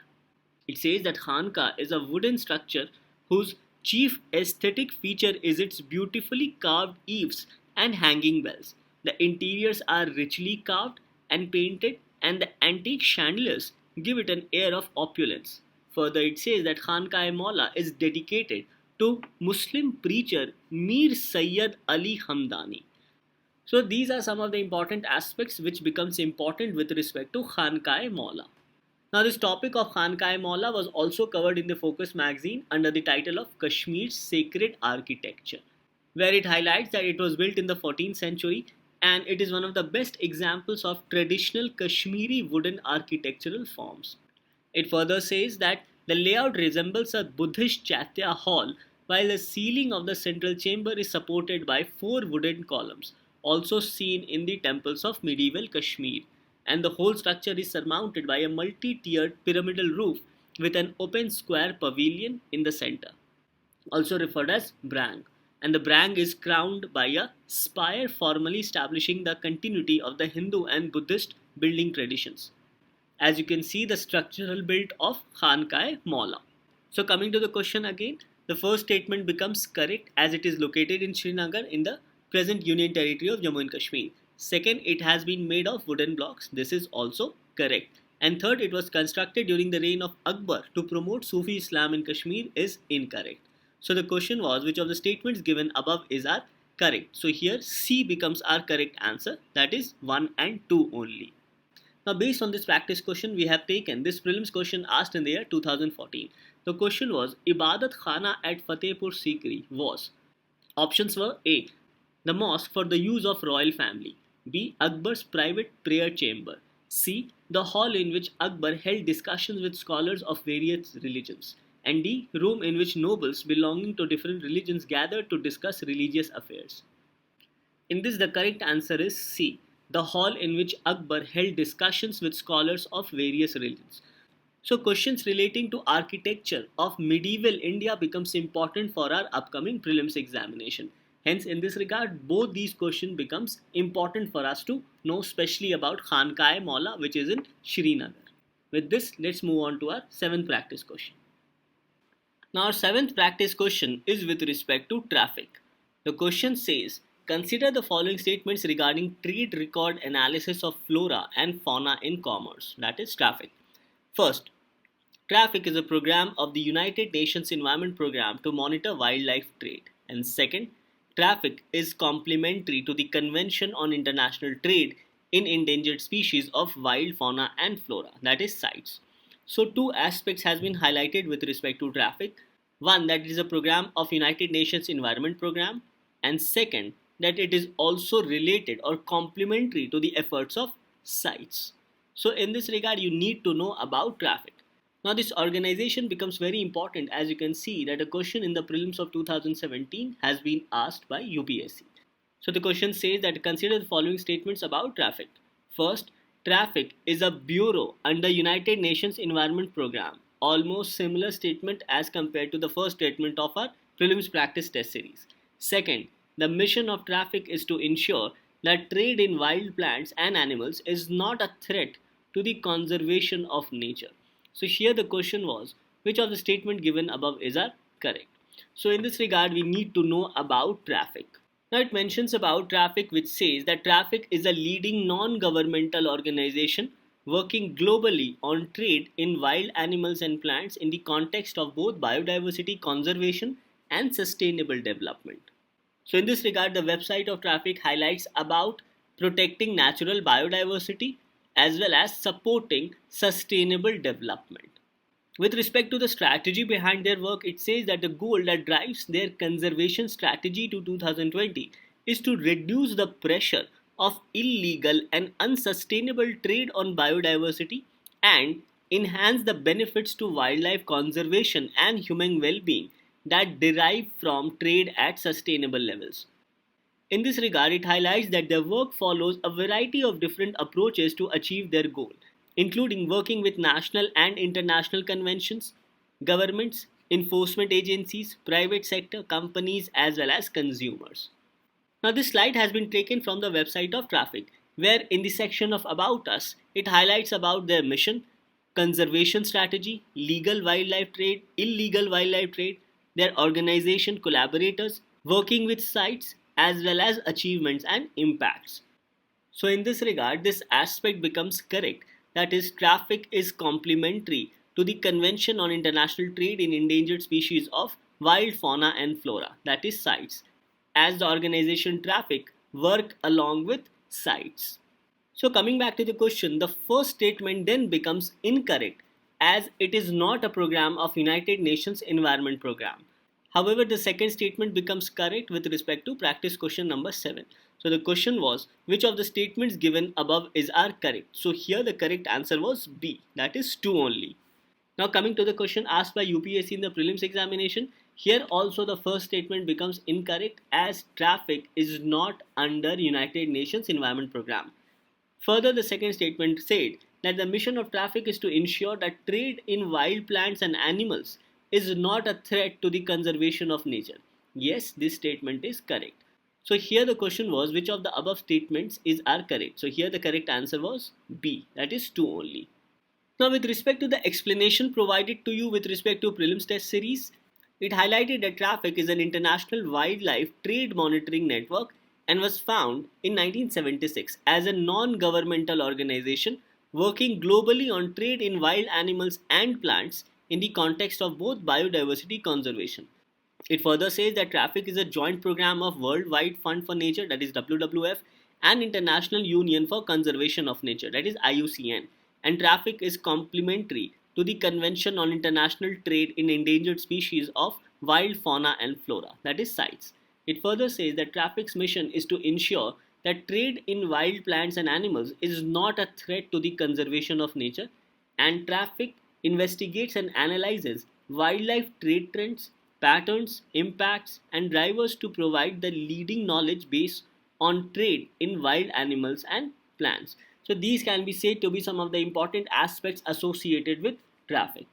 It says that Khanqah is a wooden structure whose chief aesthetic feature is its beautifully carved eaves and hanging bells. The interiors are richly carved and painted, and the antique chandeliers give it an air of opulence. Further, it says that Khanqah-e-Moula is dedicated to Muslim preacher Mir Sayyid Ali Hamdani. So these are some of the important aspects which becomes important with respect to Khanqah-e-Moula. Now this topic of Khanqah-e-Moula was also covered in the Focus magazine under the title of Kashmir's Sacred Architecture, where it highlights that it was built in the 14th century and it is one of the best examples of traditional Kashmiri wooden architectural forms. It further says that the layout resembles a Buddhist Chaitya hall, while the ceiling of the central chamber is supported by four wooden columns, also seen in the temples of medieval Kashmir, and the whole structure is surmounted by a multi-tiered pyramidal roof with an open square pavilion in the center, also referred as brang, and the brang is crowned by a spire formally establishing the continuity of the Hindu and Buddhist building traditions. As you can see, the structural build of Khanqah-e-Moula. So coming to the question again, the first statement becomes correct as it is located in Srinagar in the present Union Territory of Jammu and Kashmir. Second, it has been made of wooden blocks. This is also correct. And third, it was constructed during the reign of Akbar to promote Sufi Islam in Kashmir is incorrect. So the question was, which of the statements given above is our correct? So here C becomes our correct answer, that is 1 and 2 only. Now based on this practice question, we have taken this prelims question asked in the year 2014. The question was, Ibadat Khana at Fatehpur Sikri was. Options were A. The mosque for the use of royal family. B. Akbar's private prayer chamber. C. The hall in which Akbar held discussions with scholars of various religions. And D. Room in which nobles belonging to different religions gathered to discuss religious affairs. In this, the correct answer is C. The hall in which Akbar held discussions with scholars of various religions. So questions relating to architecture of medieval India becomes important for our upcoming prelims examination. Hence, in this regard, both these questions becomes important for us to know, especially about Khanqah-e-Moula, which is in Srinagar. With this, let's move on to our seventh practice question. Now, our seventh practice question is with respect to traffic. The question says, consider the following statements regarding trade record analysis of flora and fauna in commerce, that is traffic. First, traffic is a program of the United Nations Environment Program to monitor wildlife trade. And second, traffic is complementary to the Convention on International Trade in Endangered Species of Wild Fauna and Flora, that is CITES. So two aspects has been highlighted with respect to traffic. One, that it is a program of United Nations Environment Program, and second, that it is also related or complementary to the efforts of CITES. So in this regard, you need to know about traffic. Now this organization becomes very important, as you can see that a question in the prelims of 2017 has been asked by UPSC. So the question says that consider the following statements about traffic. First, traffic is a bureau under United Nations Environment Program. Almost similar statement as compared to the first statement of our prelims practice test series. Second, the mission of traffic is to ensure that trade in wild plants and animals is not a threat to the conservation of nature. So here the question was, which of the statement given above is are correct? So in this regard, we need to know about traffic. Now it mentions about traffic, which says that traffic is a leading non-governmental organization working globally on trade in wild animals and plants in the context of both biodiversity conservation and sustainable development. So in this regard, the website of traffic highlights about protecting natural biodiversity as well as supporting sustainable development. With respect to the strategy behind their work, it says that the goal that drives their conservation strategy to 2020 is to reduce the pressure of illegal and unsustainable trade on biodiversity and enhance the benefits to wildlife conservation and human well-being that derive from trade at sustainable levels. In this regard, it highlights that their work follows a variety of different approaches to achieve their goal, including working with national and international conventions, governments, enforcement agencies, private sector, companies, as well as consumers. Now, this slide has been taken from the website of Traffic, where in the section of About Us, it highlights about their mission, conservation strategy, legal wildlife trade, illegal wildlife trade, their organization collaborators, working with sites, as well as achievements and impacts. So in this regard, this aspect becomes correct. That is, traffic is complementary to the Convention on International Trade in Endangered Species of Wild Fauna and Flora, that is CITES, as the organization traffic work along with CITES. So coming back to the question, the first statement then becomes incorrect as it is not a program of United Nations Environment Program. However, the second statement becomes correct with respect to practice question number 7. So the question was, which of the statements given above are correct? So here the correct answer was B, that is 2 only. Now coming to the question asked by UPSC in the prelims examination, here also the first statement becomes incorrect as traffic is not under United Nations Environment Program. Further, the second statement said that the mission of traffic is to ensure that trade in wild plants and animals is not a threat to the conservation of nature. Yes, this statement is correct. So here the question was, which of the above statements are correct? So here the correct answer was B, that is 2 only. Now with respect to the explanation provided to you with respect to prelims test series, it highlighted that traffic is an international wildlife trade monitoring network and was found in 1976 as a non-governmental organization working globally on trade in wild animals and plants in the context of both biodiversity conservation. It further says that traffic is a joint program of Worldwide Fund for Nature, that is WWF, and International Union for Conservation of Nature, that is IUCN, and traffic is complementary to the Convention on International Trade in Endangered Species of Wild Fauna and Flora, that is CITES. It further says that traffic's mission is to ensure that trade in wild plants and animals is not a threat to the conservation of nature, and traffic investigates and analyzes wildlife trade trends, patterns, impacts, and drivers to provide the leading knowledge base on trade in wild animals and plants. So these can be said to be some of the important aspects associated with traffic.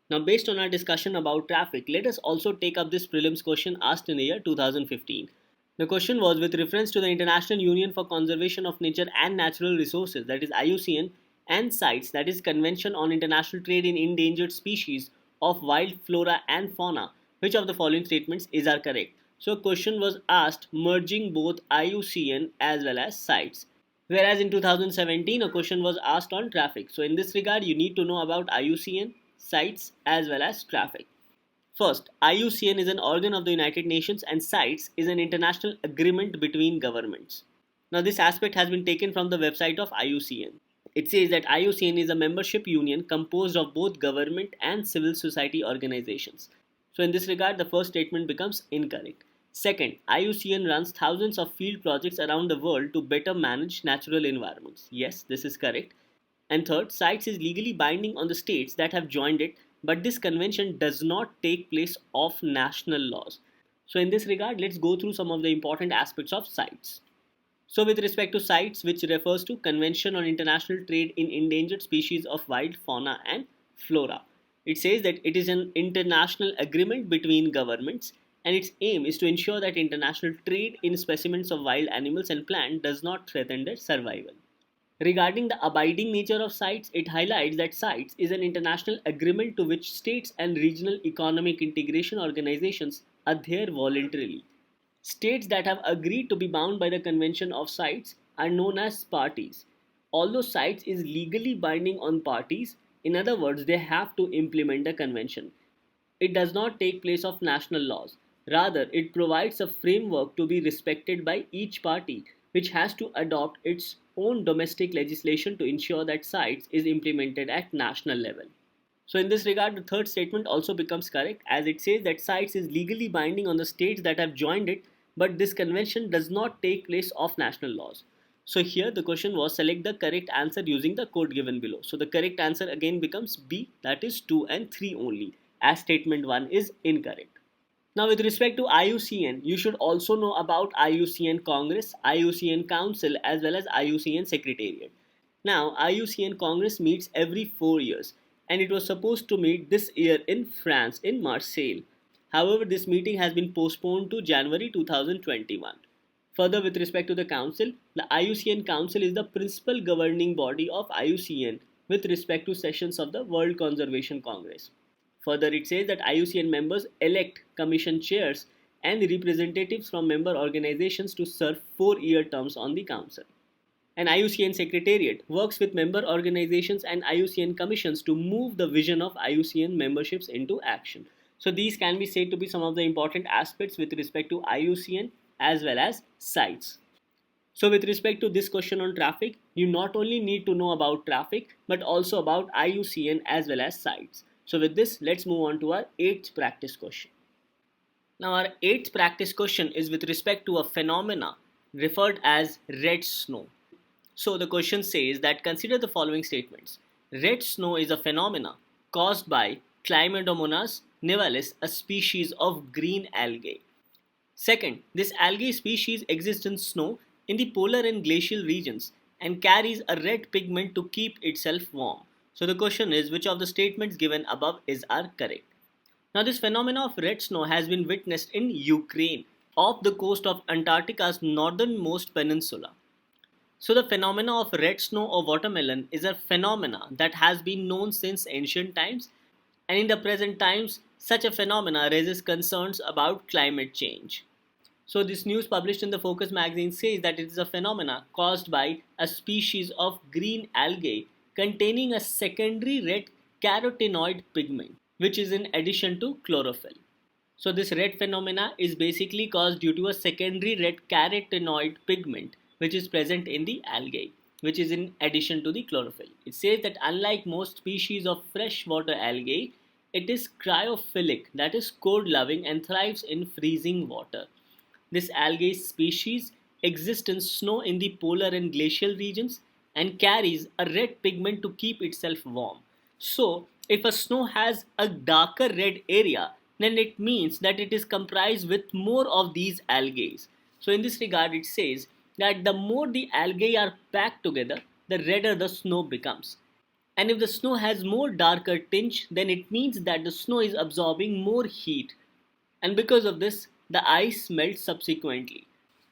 Now based on our discussion about traffic, let us also take up this prelims question asked in the year 2015. The question was with reference to the International Union for Conservation of Nature and Natural Resources, that is IUCN, and CITES, that is Convention on International Trade in Endangered Species of Wild Flora and Fauna, which of the following statements are correct? So a question was asked merging both IUCN as well as CITES. Whereas in 2017 a question was asked on traffic. So in this regard you need to know about IUCN, CITES as well as traffic. First, IUCN is an organ of the United Nations and CITES is an international agreement between governments. Now this aspect has been taken from the website of IUCN. It says that IUCN is a membership union composed of both government and civil society organizations. So in this regard, the first statement becomes incorrect. Second, IUCN runs thousands of field projects around the world to better manage natural environments. Yes, this is correct. And third, CITES is legally binding on the states that have joined it, but this convention does not take place of national laws. So in this regard, let's go through some of the important aspects of CITES. So with respect to CITES, which refers to Convention on International Trade in Endangered Species of Wild Fauna and Flora, it says that it is an international agreement between governments and its aim is to ensure that international trade in specimens of wild animals and plants does not threaten their survival. Regarding the abiding nature of CITES, it highlights that CITES is an international agreement to which states and regional economic integration organizations adhere voluntarily. States that have agreed to be bound by the Convention of CITES are known as parties. Although CITES is legally binding on parties, in other words, they have to implement the convention. It does not take place of national laws. Rather, it provides a framework to be respected by each party, which has to adopt its own domestic legislation to ensure that CITES is implemented at national level. So in this regard, the third statement also becomes correct as it says that CITES is legally binding on the states that have joined it, but this convention does not take place of national laws. So here the question was select the correct answer using the code given below. So the correct answer again becomes B, that is 2 and 3 only, as statement 1 is incorrect. Now with respect to IUCN, you should also know about IUCN Congress, IUCN Council as well as IUCN Secretariat. Now IUCN Congress meets every 4 years and it was supposed to meet this year in France in Marseille. However, this meeting has been postponed to January 2021. Further, with respect to the Council, the IUCN Council is the principal governing body of IUCN with respect to sessions of the World Conservation Congress. Further, it says that IUCN members elect commission chairs and representatives from member organizations to serve 4-year terms on the Council. An IUCN Secretariat works with member organizations and IUCN commissions to move the vision of IUCN memberships into action. So these can be said to be some of the important aspects with respect to IUCN as well as CITES. So with respect to this question on traffic, you not only need to know about traffic but also about IUCN as well as CITES. So with this, let's move on to our 8th practice question. Now our 8th practice question is with respect to a phenomena referred as red snow. So the question says that consider the following statements. Red snow is a phenomena caused by Chlamydomonas nivalis, a species of green algae. Second, this algae species exists in snow in the polar and glacial regions and carries a red pigment to keep itself warm. So the question is which of the statements given above are correct. Now this phenomena of red snow has been witnessed in Ukraine off the coast of Antarctica's northernmost peninsula. So the phenomena of red snow or watermelon is a phenomena that has been known since ancient times, and in the present times such a phenomena raises concerns about climate change. So this news published in the Focus magazine says that it is a phenomena caused by a species of green algae containing a secondary red carotenoid pigment which is in addition to chlorophyll. So this red phenomena is basically caused due to a secondary red carotenoid pigment which is present in the algae, which is in addition to the chlorophyll. It says that unlike most species of freshwater algae, it is cryophilic, that is cold loving and thrives in freezing water. This algae species exists in snow in the polar and glacial regions and carries a red pigment to keep itself warm. So, if a snow has a darker red area, then it means that it is comprised with more of these algae. So, in this regard, it says that the more the algae are packed together, the redder the snow becomes. And if the snow has more darker tinge, then it means that the snow is absorbing more heat. And because of this, the ice melts subsequently.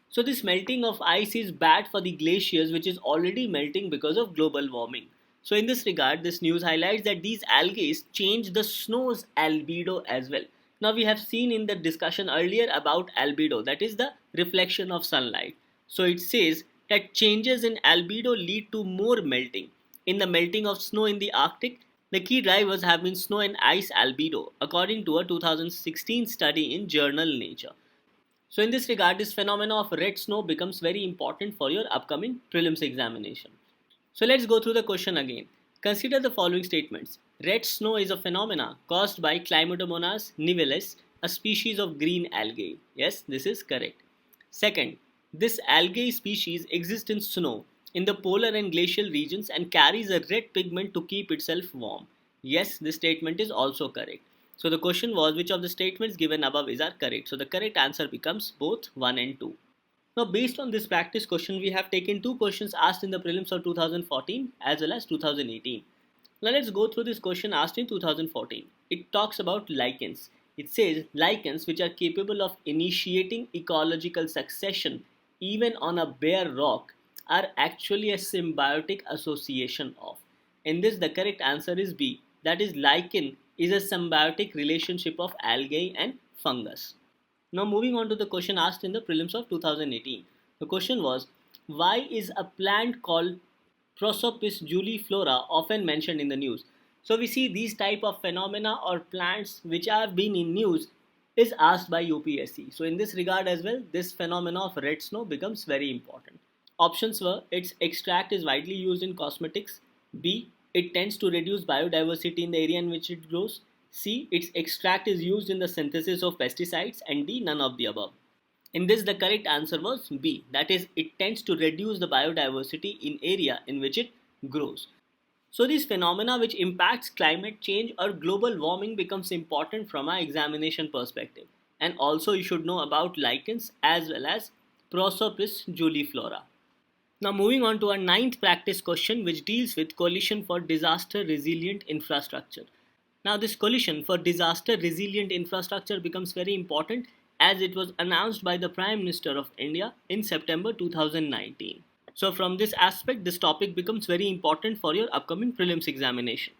So this melting of ice is bad for the glaciers which is already melting because of global warming. So in this regard, this news highlights that these algae change the snow's albedo as well. Now we have seen in the discussion earlier about albedo, that is the reflection of sunlight. So it says that changes in albedo lead to more melting. In the melting of snow in the Arctic, the key drivers have been snow and ice albedo, according to a 2016 study in journal Nature. So in this regard, this phenomena of red snow becomes very important for your upcoming prelims examination. So let's go through the question again. Consider the following statements. Red snow is a phenomena caused by Climatomonas nivalis, a species of green algae. Yes, this is correct. Second, this algae species exists in snow in the polar and glacial regions and carries a red pigment to keep itself warm. Yes, this statement is also correct. So the question was which of the statements given above is are correct. So the correct answer becomes both 1 and 2. Now based on this practice question, we have taken two questions asked in the prelims of 2014 as well as 2018. Now let's go through this question asked in 2014. It talks about lichens. It says lichens which are capable of initiating ecological succession even on a bare rock are actually a symbiotic association of. In this the correct answer is B. That is lichen is a symbiotic relationship of algae and fungus. Now moving on to the question asked in the prelims of 2018. The question was, why is a plant called Prosopis juliflora often mentioned in the news? So we see these type of phenomena or plants which have been in news is asked by UPSC. So in this regard as well, this phenomena of red snow becomes very important. Options were, its extract is widely used in cosmetics. B, it tends to reduce biodiversity in the area in which it grows. C, its extract is used in the synthesis of pesticides. And D, none of the above. In this the correct answer was B, that is it tends to reduce the biodiversity in area in which it grows. So these phenomena which impacts climate change or global warming becomes important from our examination perspective. And also you should know about lichens as well as Prosopis juliflora. Now moving on to our ninth practice question which deals with coalition for disaster resilient infrastructure. Now this coalition for disaster resilient infrastructure becomes very important as it was announced by the Prime Minister of India in September 2019. So from this aspect this topic becomes very important for your upcoming prelims examination.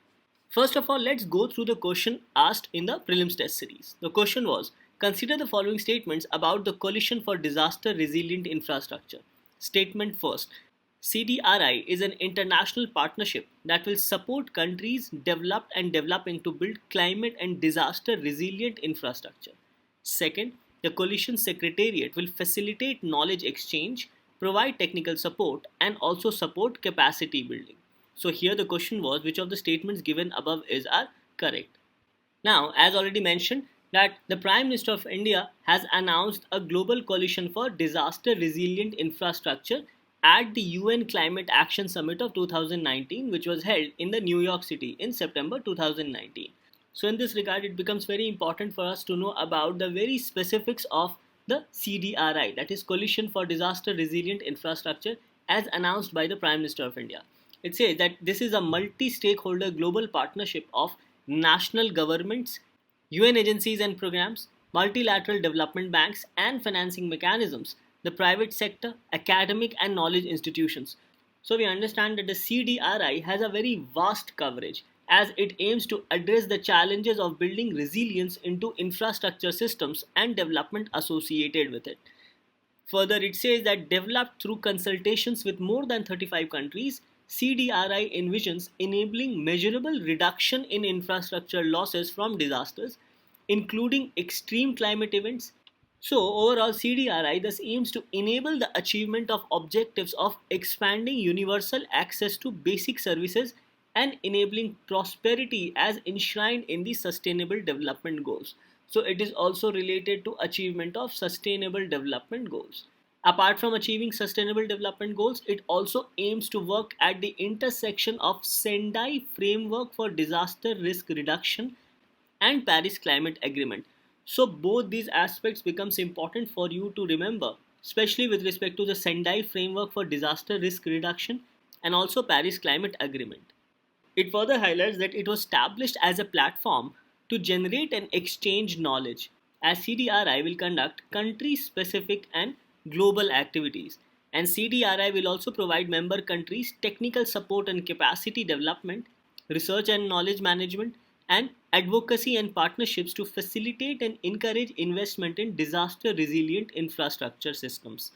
First of all, let's go through the question asked in the prelims test series. The question was, consider the following statements about the coalition for disaster resilient infrastructure. Statement first, CDRI is an international partnership that will support countries developed and developing to build climate and disaster resilient infrastructure. Second, the coalition secretariat will facilitate knowledge exchange, provide technical support and also support capacity building. So here the question was which of the statements given above are correct. Now as already mentioned that the Prime Minister of India has announced a global coalition for disaster resilient infrastructure at the UN Climate Action Summit of 2019 which was held in the New York City in September 2019. So in this regard it becomes very important for us to know about the very specifics of the CDRI, that is Coalition for Disaster Resilient Infrastructure as announced by the Prime Minister of India. It says that this is a multi-stakeholder global partnership of national governments, UN agencies and programs, multilateral development banks and financing mechanisms, the private sector, academic and knowledge institutions. So we understand that the CDRI has a very vast coverage as it aims to address the challenges of building resilience into infrastructure systems and development associated with it. Further, it says that developed through consultations with more than 35 countries, CDRI envisions enabling measurable reduction in infrastructure losses from disasters, including extreme climate events. So, overall, CDRI thus aims to enable the achievement of objectives of expanding universal access to basic services and enabling prosperity as enshrined in the Sustainable Development Goals. So it is also related to achievement of Sustainable Development Goals. Apart from achieving Sustainable Development Goals, it also aims to work at the intersection of Sendai Framework for Disaster Risk Reduction and Paris Climate Agreement. So both these aspects becomes important for you to remember, especially with respect to the Sendai Framework for Disaster Risk Reduction and also Paris Climate Agreement. It further highlights that it was established as a platform to generate and exchange knowledge, as CDRI will conduct country-specific and global activities. And CDRI will also provide member countries technical support and capacity development, research and knowledge management, and advocacy and partnerships to facilitate and encourage investment in disaster-resilient infrastructure systems.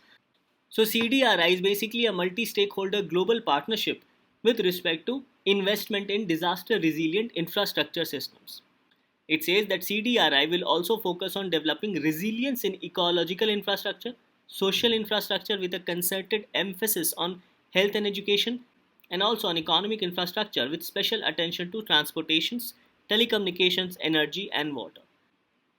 So CDRI is basically a multi-stakeholder global partnership with respect to investment in disaster-resilient infrastructure systems. It says that CDRI will also focus on developing resilience in ecological infrastructure, social infrastructure with a concerted emphasis on health and education, and also on economic infrastructure with special attention to transportations, telecommunications, energy, and water.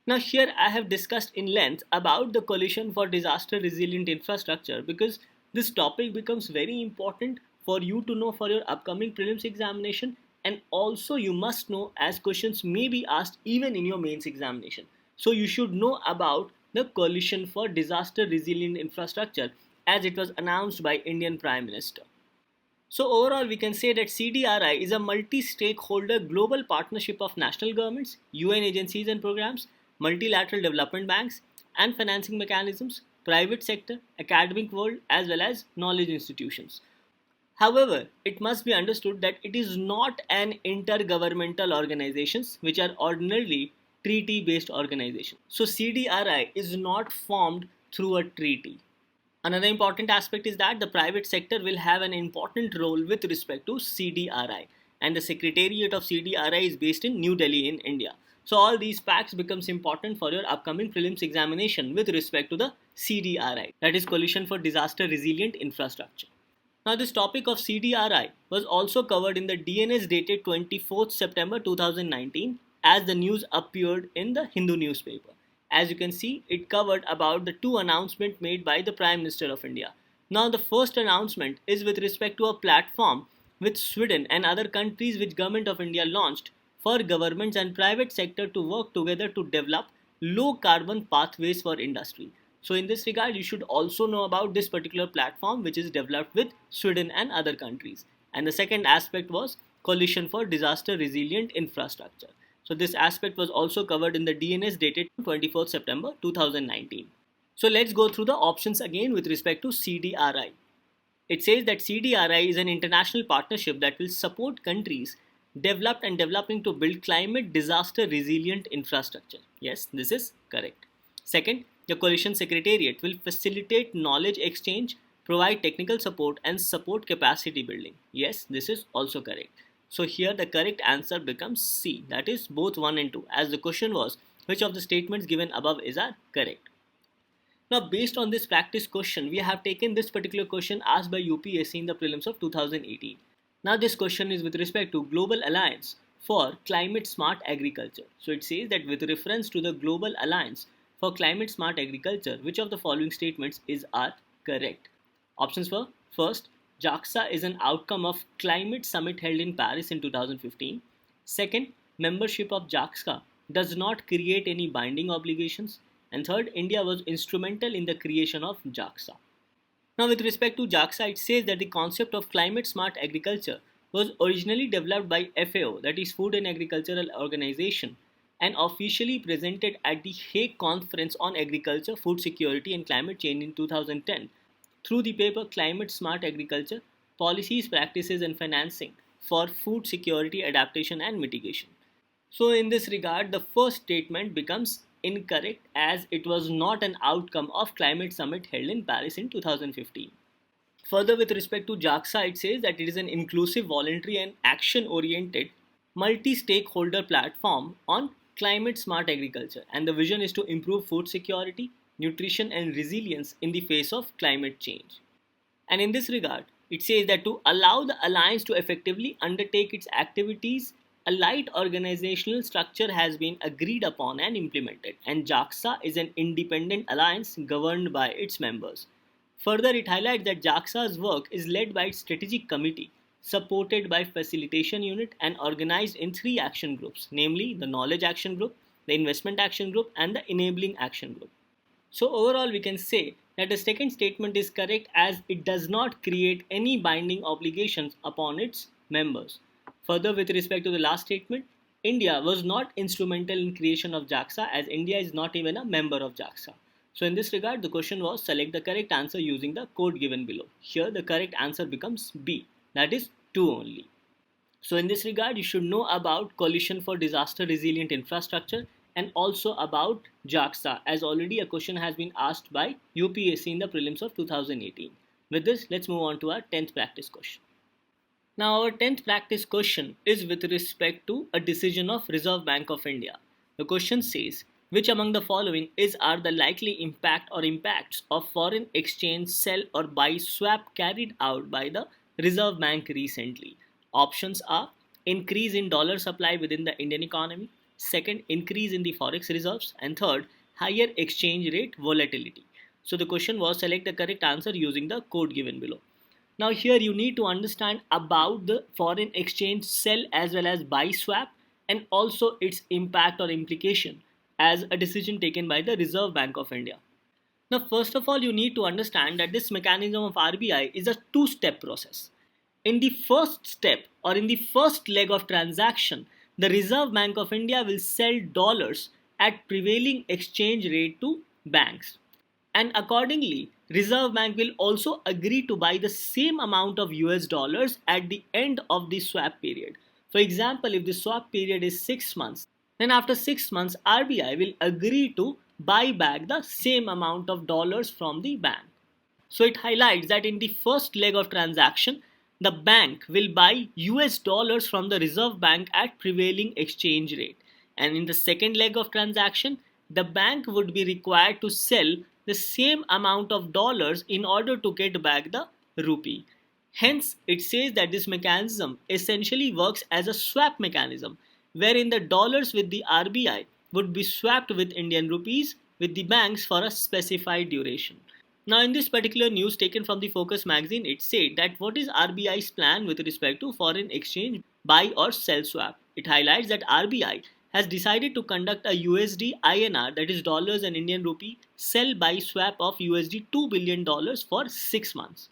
Now, here I have discussed in length about the coalition for disaster resilient infrastructure because this topic becomes very important for you to know for your upcoming prelims examination, and also you must know as questions may be asked even in your mains examination. So, you should know about the coalition for disaster resilient infrastructure as it was announced by Indian Prime Minister. So overall, we can say that CDRI is a multi-stakeholder global partnership of national governments, UN agencies and programs, multilateral development banks, and financing mechanisms, private sector, academic world, as well as knowledge institutions. However, it must be understood that it is not an intergovernmental organizations which are ordinarily treaty-based organizations. So CDRI is not formed through a treaty. Another important aspect is that the private sector will have an important role with respect to CDRI, and the Secretariat of CDRI is based in New Delhi in India. So all these facts becomes important for your upcoming prelims examination with respect to the CDRI, that is Coalition for Disaster Resilient Infrastructure. Now this topic of CDRI was also covered in the DNS dated 24th September 2019 as the news appeared in the Hindu newspaper. As you can see, it covered about the two announcements made by the Prime Minister of India. Now the first announcement is with respect to a platform which Sweden and other countries which Government of India launched for governments and private sector to work together to develop low carbon pathways for industry. So in this regard, you should also know about this particular platform which is developed with Sweden and other countries. And the second aspect was Coalition for Disaster Resilient Infrastructure. So this aspect was also covered in the DNS dated 24th September 2019. So let's go through the options again with respect to CDRI. It says that CDRI is an international partnership that will support countries developed and developing to build climate disaster resilient infrastructure. Yes, this is correct. Second, the coalition secretariat will facilitate knowledge exchange, provide technical support and support capacity building. Yes, this is also correct. So here the correct answer becomes C, that is both 1 and 2, as the question was which of the statements given above is are correct. Now based on this practice question, we have taken this particular question asked by UPSC in the prelims of 2018. Now this question is with respect to Global Alliance for Climate Smart Agriculture. So it says that with reference to the Global Alliance for Climate Smart Agriculture, which of the following statements are correct? Options were: first, JAXA is an outcome of climate summit held in Paris in 2015. Second, membership of JAXA does not create any binding obligations. And third, India was instrumental in the creation of JAXA. Now with respect to JAXA, it says that the concept of climate smart agriculture was originally developed by FAO, that is Food and Agricultural Organization, and officially presented at the Hague Conference on Agriculture, Food Security and Climate Change in 2010 through the paper Climate Smart Agriculture, Policies, Practices and Financing for Food Security, Adaptation and Mitigation. So in this regard, the first statement becomes incorrect as it was not an outcome of climate summit held in Paris in 2015. Further, with respect to JAXA, it says that it is an inclusive, voluntary and action-oriented multi-stakeholder platform on climate smart agriculture, and the vision is to improve food security, nutrition and resilience in the face of climate change. And in this regard, it says that to allow the alliance to effectively undertake its activities, a light organizational structure has been agreed upon and implemented, and JAXA is an independent alliance governed by its members. Further, it highlights that JAXA's work is led by its strategic committee, supported by facilitation unit and organized in 3 action groups, namely the knowledge action group, the investment action group and the enabling action group. So overall, we can say that the second statement is correct as it does not create any binding obligations upon its members. Further, with respect to the last statement, India was not instrumental in creation of JAXA as India is not even a member of JAXA. So in this regard, the question was select the correct answer using the code given below. Here the correct answer becomes B, that is 2 only. So in this regard, you should know about Coalition for Disaster Resilient Infrastructure and also about JAXA, as already a question has been asked by UPSC in the prelims of 2018. With this, let's move on to our 10th practice question. Now our 10th practice question is with respect to a decision of Reserve Bank of India. The question says, which among the following are the likely impact or impacts of foreign exchange sell or buy swap carried out by the Reserve Bank recently? Options are increase in dollar supply within the Indian economy, second, increase in the forex reserves, and third, higher exchange rate volatility. So the question was select the correct answer using the code given below. Now here you need to understand about the foreign exchange sell as well as buy swap and also its impact or implication as a decision taken by the Reserve Bank of India. Now, first of all, you need to understand that this mechanism of RBI is a two-step process. In the first step or in the first leg of transaction, the Reserve Bank of India will sell dollars at prevailing exchange rate to banks. And accordingly, Reserve Bank will also agree to buy the same amount of US dollars at the end of the swap period. For example, if the swap period is 6 months, then after 6 months, RBI will agree to buy back the same amount of dollars from the bank. So it highlights that in the first leg of transaction, the bank will buy US dollars from the Reserve Bank at prevailing exchange rate. And in the second leg of transaction, the bank would be required to sell the same amount of dollars in order to get back the rupee. Hence, it says that this mechanism essentially works as a swap mechanism, wherein the dollars with the RBI would be swapped with Indian rupees with the banks for a specified duration. Now, in this particular news taken from the Focus magazine, it said that what is RBI's plan with respect to foreign exchange buy or sell swap. It highlights that RBI has decided to conduct a USD INR, that is dollars and Indian rupee, sell buy swap of USD $2 billion for 6 months.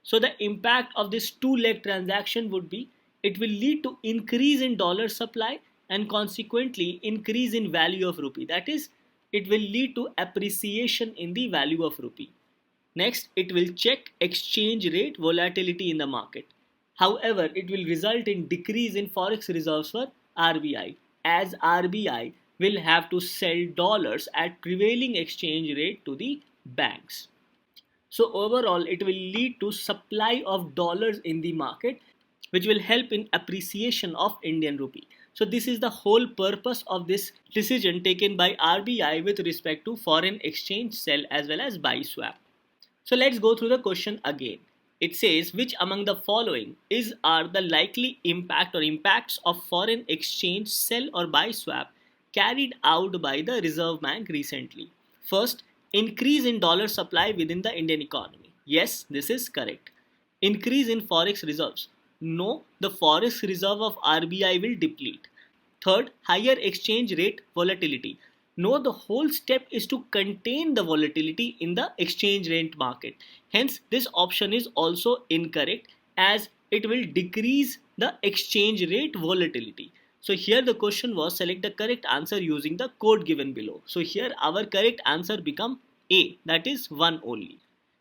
So the impact of this two-leg transaction would be it will lead to increase in dollar supply and consequently increase in value of rupee. That is, it will lead to appreciation in the value of rupee. Next, it will check exchange rate volatility in the market. However, it will result in decrease in forex reserves for RBI, as RBI will have to sell dollars at prevailing exchange rate to the banks. So overall, it will lead to supply of dollars in the market, which will help in appreciation of Indian rupee. So this is the whole purpose of this decision taken by RBI with respect to foreign exchange sell as well as buy swap. So let's go through the question again. It says which among the following are the likely impact or impacts of foreign exchange sell or buy swap carried out by the Reserve Bank recently. First, increase in dollar supply within the Indian economy. Yes, this is correct. Increase in forex reserves. No, the forex reserve of RBI will deplete. Third, higher exchange rate volatility. No, the whole step is to contain the volatility in the exchange rate market. Hence, this option is also incorrect as it will decrease the exchange rate volatility. So here the question was select the correct answer using the code given below. So here our correct answer become A, that is 1 only.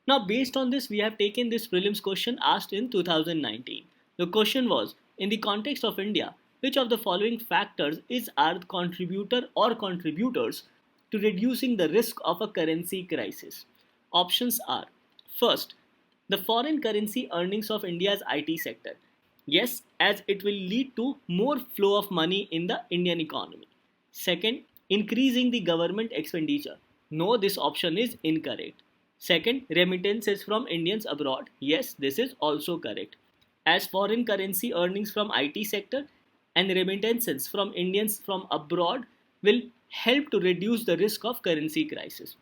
Now based on this we have taken this prelims question asked in 2019. The question was in the context of India, which of the following factors are contributor or contributors to reducing the risk of a currency crisis? Options are first, the foreign currency earnings of India's IT sector. Yes, as it will lead to more flow of money in the Indian economy. Second, increasing the government expenditure. No, this option is incorrect. Second, remittances from Indians abroad. Yes, this is also correct. As foreign currency earnings from IT sector and remittances from Indians from abroad will help to reduce the risk of currency crisis.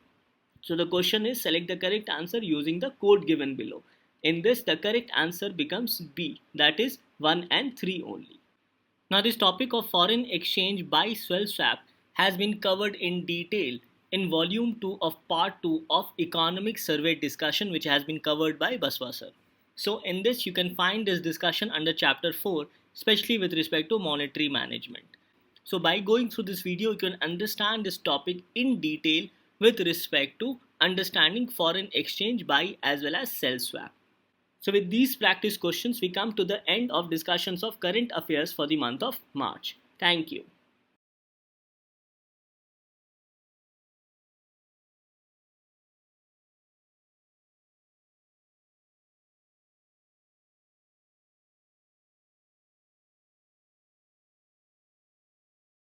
So the question is select the correct answer using the code given below. In this, the correct answer becomes B, that is 1 and 3 only. Now this topic of foreign exchange buy sell swap has been covered in detail in volume 2 of part 2 of economic survey discussion, which has been covered by Baswa sir. So in this you can find this discussion under chapter 4, especially with respect to monetary management. So by going through this video you can understand this topic in detail with respect to understanding foreign exchange buy as well as sell swap. So with these practice questions we come to the end of discussions of current affairs for the month of March. Thank you.